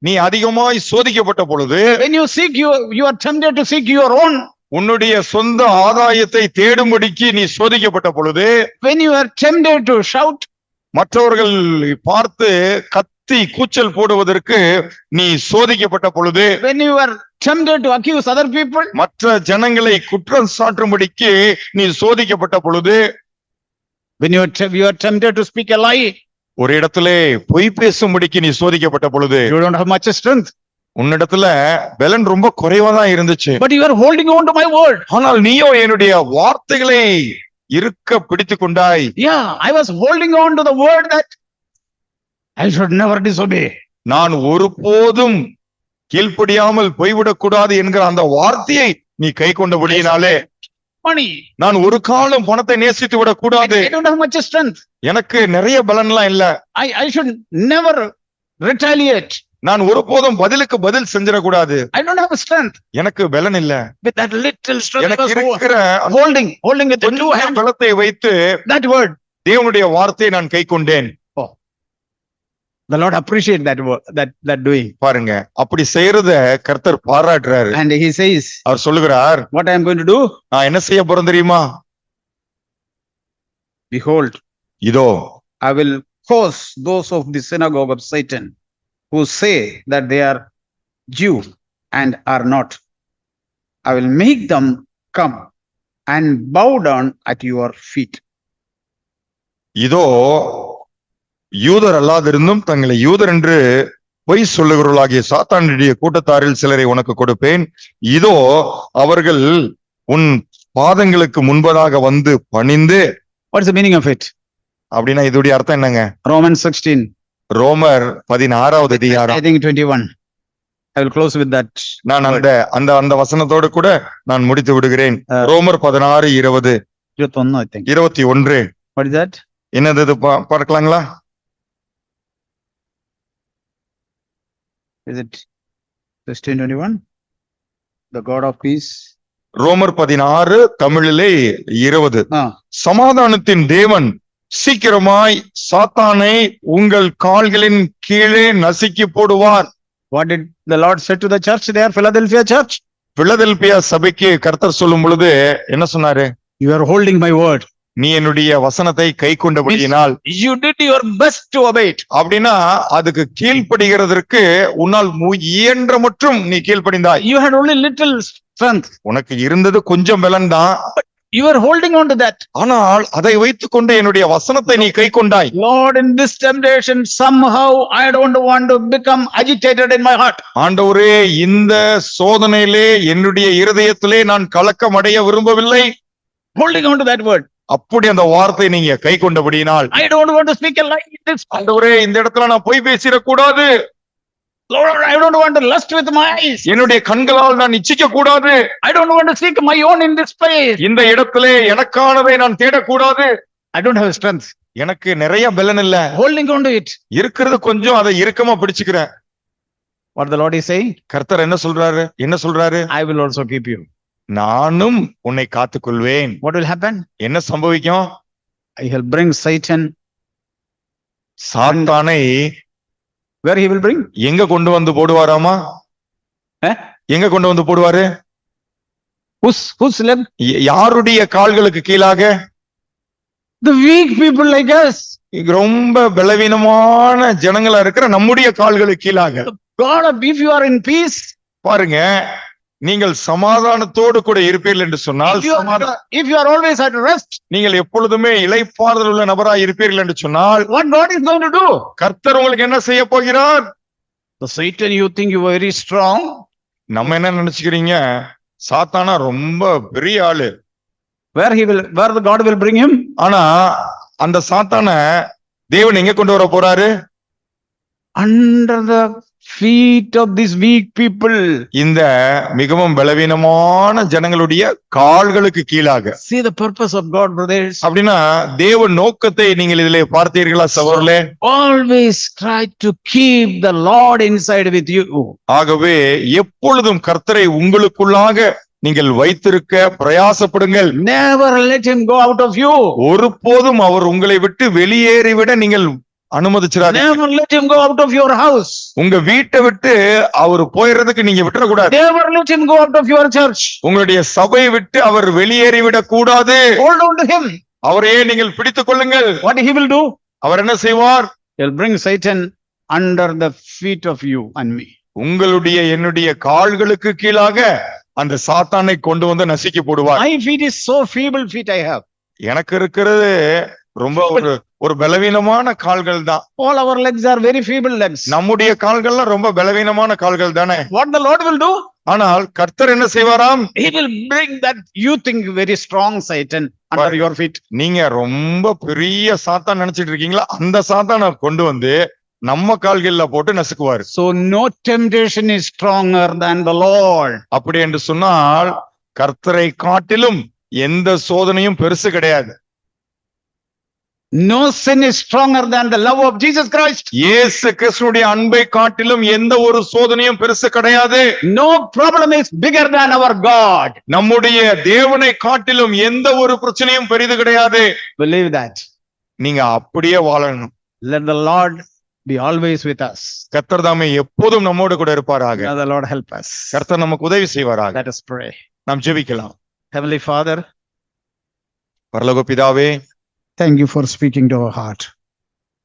நீ அதிகமாய் சோதிக்கப்பட்ட பொழுது, when you are tempted to seek your own, உன்னுடைய சொந்த ஆதாயத்தை தேடும்படிக்கு நீ சோதிக்கப்பட்ட பொழுது, when you are tempted to shout, மற்றவர்கள் பார்த்து கத்தி கூச்சல் போடுவதற்கு நீ சோதிக்கப்பட்ட பொழுது, when you are tempted to accuse other people, மற்ற ஜனங்களை குற்றம் சாட்டும்படிக்கு நீ சோதிக்கப்பட்ட பொழுது, when you are tempted to speak a lie, ஒரு இடத்திலே பொய் பேசும்படிக்கு நீ சோதிக்கப்பட்ட பொழுது, you don't have much strength, உன்னிடத்துல பலன் ரொம்ப குறைவாதான் இருந்துச்சு. but you are holding on to my word. ஆனால் நீயோ என்னுடைய வார்த்தைகளை இருக்க பிடித்துக் கொண்டாய். Yeah, I was holding on to the word that I should never disobey. நான் ஒருபோதும் கீழ்ப்படியாமல் போய்விடக் கூடாது என்கிற அந்த வார்த்தையை நீ கை கொண்டபடியினாலே, Money. நான் ஒரு காலம் பணத்தை நேசித்து விடக் கூடாது. I don't have much strength. எனக்கு நிறைய பலன்லாம் இல்ல. I should never retaliate. நான் ஒருபோதும் பதிலுக்கு பதில் செஞ்சிடக்கூடாது. I don't have strength. எனக்கு பலன் இல்ல. With that little strength, I எனக்கு was இருக்கிற holding with the two hands பலத்தை வைத்து that word. தேவனுடைய வார்த்தையை நான் கை கொண்டேன். The Lord appreciate that word, that doing. பாருங்க, அப்படி செய்யறத கர்த்தர் பாராட்டுறாரு. And he says, அவர் சொல்லுகிறார், what I am going to do? நான் என்ன செய்ய போறேன் தெரியுமா? Behold, இதோ I will cause those of the synagogue of Satan who say that they are Jew and are not. I will make them come and bow down at your feet. இதோ யூதர் அல்லாதிருந்தும் தங்களை யூதர் என்று பொய் சொல்லுகிறவர்களாகிய சாத்தானுடைய கூட்டத்தாரில் சிலரை உனக்கு கொடுப்பேன். இதோ அவர்கள் உன் பாதங்களுக்கு முன்பதாக வந்து பணிந்து. What's the meaning of it? அப்படின்னா இதோடைய அர்த்தம் என்னங்க? Romans 16. ரோமர் 16வது அதிகாரம். I think 21. I will close with that. நான் அந்த வசனத்தோடு கூட நான் முடித்து விடுகிறேன். ரோமர் 16:20. 21, I think. 21. What is that? என்னது இது பார்க்கலாங்களா? Is it 16:21? The God of peace. ரோமர் 16 தமிழிலே 20. சமாதானத்தின் தேவன் சீக்கிரமாய் சாத்தானை உங்கள் கால்களின் கீழே நசுக்கி போடுவார். What did the Lord say to the church there, Philadelphia church? Philadelphia சபைக்கு கர்த்தர் சொல்லும் பொழுது என்ன சொன்னாரு? You are holding my word. நீ என்னுடைய வசனத்தை கை கொண்டபடியினால் You did your best to obey it. அப்படின்னா அதுக்கு கீழ்ப்படுகிறதற்கு உன்னால் இயன்ற மற்றும் நீ கீழ்ப்படிந்தாய். You had only little strength. உனக்கு இருந்தது கொஞ்சம் பலன் தான். You are holding on to that. ஆனால் அதை வைத்துக் கொண்டு என்னுடைய வசனத்தை நீ கை கொண்டாய். Lord, in this temptation, somehow I don't want to become agitated in my heart. ஆண்டவரே, இந்த சோதனையிலே என்னுடைய இருதயத்திலே நான் கலக்கம் அடைய விரும்பவில்லை. Holding on to that word. அப்படி அந்த வார்த்தை நீங்க கை கொண்டபடியினால், I don't want to speak a lie in this. ஆண்டவரே, இந்த இடத்துல நான் பொய் பேசிடக்கூடாது. Lord, I don't want to lust with my eyes. என்னுடைய கண்களால் நான் இச்சிக்க கூடாது. I don't want to seek my own in this place. இந்த இடத்திலே எனக்கானதை நான் தேடக்கூடாது. I don't have strength. எனக்கு நிறைய பலன் இல்ல. Holding on to it. இருக்கிறது கொஞ்சம், அதை இறுக்கமா பிடிச்சுக்கிறேன். What the Lord is saying? கர்த்தர் என்ன சொல்றாரு? I will also keep you. நானும் உன்னை காத்துக்கொள்வேன். What will happen? என்ன சம்பவிக்கும்? I will bring Satan. சாத்தானை Where he will bring? எங்க கொண்டு வந்து போடுவாராமா? எங்க கொண்டு வந்து போடுவாரு? Whose leg? யாருடைய கால்களுக்கு கீழாக? The weak people like us. ரொம்ப பலவீனமான ஜனங்களா இருக்கிற நம்முடைய கால்களுக்கு கீழாக. God, if you are in peace, பாருங்க, நீங்கள் சமாதானத்தோடு கூட இருப்பீர்கள் என்று சொன்னால், if you are always at rest, நீங்கள் எப்பொழுதுமே இளைப்பாறுதல் உள்ள நபராய் இருப்பீர்கள் என்று சொன்னால், what God is going to do? கர்த்தர் உங்களுக்கு என்ன செய்ய போகிறார்? The Satan, you think you are very strong. நம்ம என்ன நினைச்சுக்கிறீங்க? சாத்தானா ரொம்ப பெரிய ஆளு. Where the God will bring him? ஆனா அந்த சாத்தான தேவன் எங்க கொண்டு வர போறாரு? Under the feet of these weak people. இந்த மிகவும் பலவீனமான ஜனங்களுடைய கால்களுக்கு கீழாக. See the purpose of God, brothers. அப்படின்னா தேவ நோக்கத்தை நீங்கள் இதிலே பார்த்தீர்களா சகோதரர்களே? Always try to keep the Lord inside with you. ஆகவே எப்பொழுதும் கர்த்தரை உங்களுக்குள்ளாக நீங்கள் வைத்திருக்க பிரயாசப்படுங்கள். Never let him go out of you. ஒருபோதும் அவர் உங்களை விட்டு வெளியேறிவிட நீங்கள் அனுமதிச்சிடாதீங்க. Never let him go out of your house. உங்க வீட்டை விட்டு அவர் போயிறதுக்கு நீங்க விட்டுற கூடாது. Never let him go out of your church. உங்களுடைய சபையை விட்டு அவர் வெளியேறிவிடக் கூடாது. Hold on to him. அவரையே நீங்கள் பிடித்துக் கொள்ளுங்கள். What he will do? அவர் என்ன செய்வார்? He'll bring Satan under the feet of you and me. உங்களுடைய என்னுடைய கால்களுக்கு கீழாக அந்த சாத்தானை கொண்டு வந்து நசுக்கி போடுவார். My feet is so feeble feet I have. எனக்கு இருக்கிறது ரொம்ப ஒரு பலவீனமான கால்கள் தான். All our legs are very feeble legs. நம்முடைய கால்கள்லாம் ரொம்ப பலவீனமான கால்கள் தானே. What the Lord will do? ஆனால் கர்த்தர் என்ன செய்வாராம்? He will bring that you think very strong Satan under your feet. நீங்க ரொம்ப பெரிய சாத்தான் நினைச்சிட்டு இருக்கீங்களா? அந்த சாத்தானை கொண்டு வந்து நம்ம கால்கள்ல போட்டு நசுக்குவார். So no temptation is stronger than the Lord. அப்படி என்று சொன்னால் கர்த்தரை காட்டிலும் எந்த சோதனையும் பெருசு கிடையாது. No sin is stronger than the love of Jesus Christ. இயேசு கிறிஸ்துவின் அன்பை காட்டிலும் எந்த ஒரு சோதனையும் பெருசு கிடையாது. No problem is bigger than our God. நம்முடைய தேவனை காட்டிலும் எந்த ஒரு பிரச்சனையும் பெரிது கிடையாது. Believe that. நீங்க அப்படியே வாழணும். Let the Lord be always with us. கர்த்தர் தாமே எப்போதும் நம்மோடு கூட இருப்பாராக. May the Lord help us. கர்த்தர் நமக்கு உதவி செய்வாராக. Let us pray. நாம் ஜெபிக்கலாம். Heavenly Father, பரலோக பிதாவே, Thank you for speaking to our heart.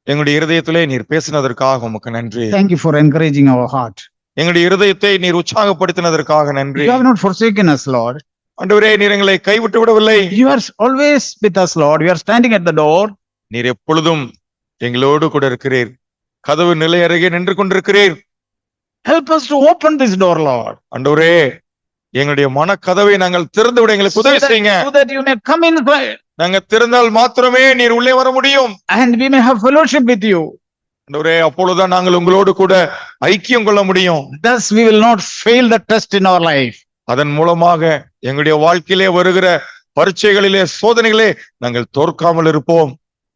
எங்களுடைய இருதயத்திலே நீர் பேசினதற்காக உமக்கு நன்றி. Thank you for encouraging our heart. எங்களுடைய இருதயத்தை நீர் உற்சாகப்படுத்தினதற்காக நன்றி. You have not forsaken us, Lord. ஆண்டவரே, நீர் எங்களை கைவிட்டு விடவில்லை. You are always with us, Lord. We are standing at the door. நீர் எப்பொழுதும் எங்களோடு கூட இருக்கிறீர். கதவு நிலை அருகே நின்று கொண்டிருக்கிறீர். Help us to open this door, Lord. ஆண்டவரே, எங்களுடைய மன கதவை நாங்கள் திறந்து விட எங்களுக்கு உதவி செய்யுங்க. So that you may come inside நாங்க திறந்தால் மாத்திரமே நீர் உள்ளே வர முடியும். and we may have fellowship with you. ஆண்டவரே, அப்பொழுதுதான் நாங்கள் உங்களோடு கூட ஐக்கியம் கொள்ள முடியும். Thus we will not fail the test in our life. அதன் மூலமாக எங்களுடைய வாழ்க்கையிலே வருகிற பரீட்சைகளிலே சோதனைகளே நாங்கள் தோற்காமல் இருப்போம்.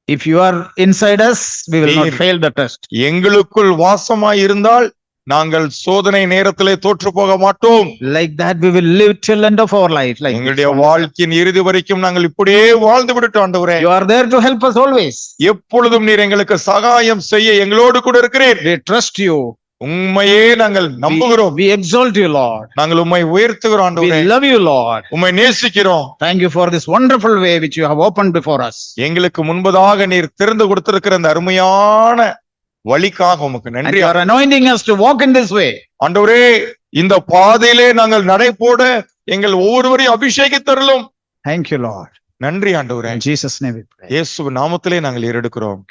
If you are inside us, we will not Dear. fail the test. எங்களுக்குள் வாசமாய் இருந்தால் நாங்கள் சோதனை நேரத்திலே தோற்று போக மாட்டோம். Like that we will live till end of our life. Like எங்களுடைய வாழ்க்கையின் இறுதி வரைக்கும் நாங்கள் இப்படியே வாழ்ந்து விடட்டும் ஆண்டவரே. you are there to help us always. எப்பொழுதும் நீர் எங்களுக்கு சகாயம் செய்ய எங்களோடு கூட இருக்கிறீர். We trust you. உம்மையே நாங்கள் நம்புகிறோம். We exalt you, Lord. நாங்கள் உம்மை உயர்த்துகிறோம் ஆண்டவரே. We love you, Lord. உம்மை நேசிக்கிறோம். Thank you for this wonderful way which you have opened before us. எங்களுக்கு முன்பதாக நீர் திறந்து கொடுத்திருக்கிற அந்த அருமையான வழிக்காக உமக்கு And நன்றி. you are anointing us to walk in this way. ஆண்டவரே, இந்த பாதையிலே நாங்கள் நடைபோட எங்கள் ஒவ்வொருவரையும் அபிஷேகித்தருளும். Thank you, Lord. நன்றி ஆண்டவரே. In Jesus' name we pray. இயேசு நாமத்திலே நாங்கள் ஏறெடுக்கிறோம்.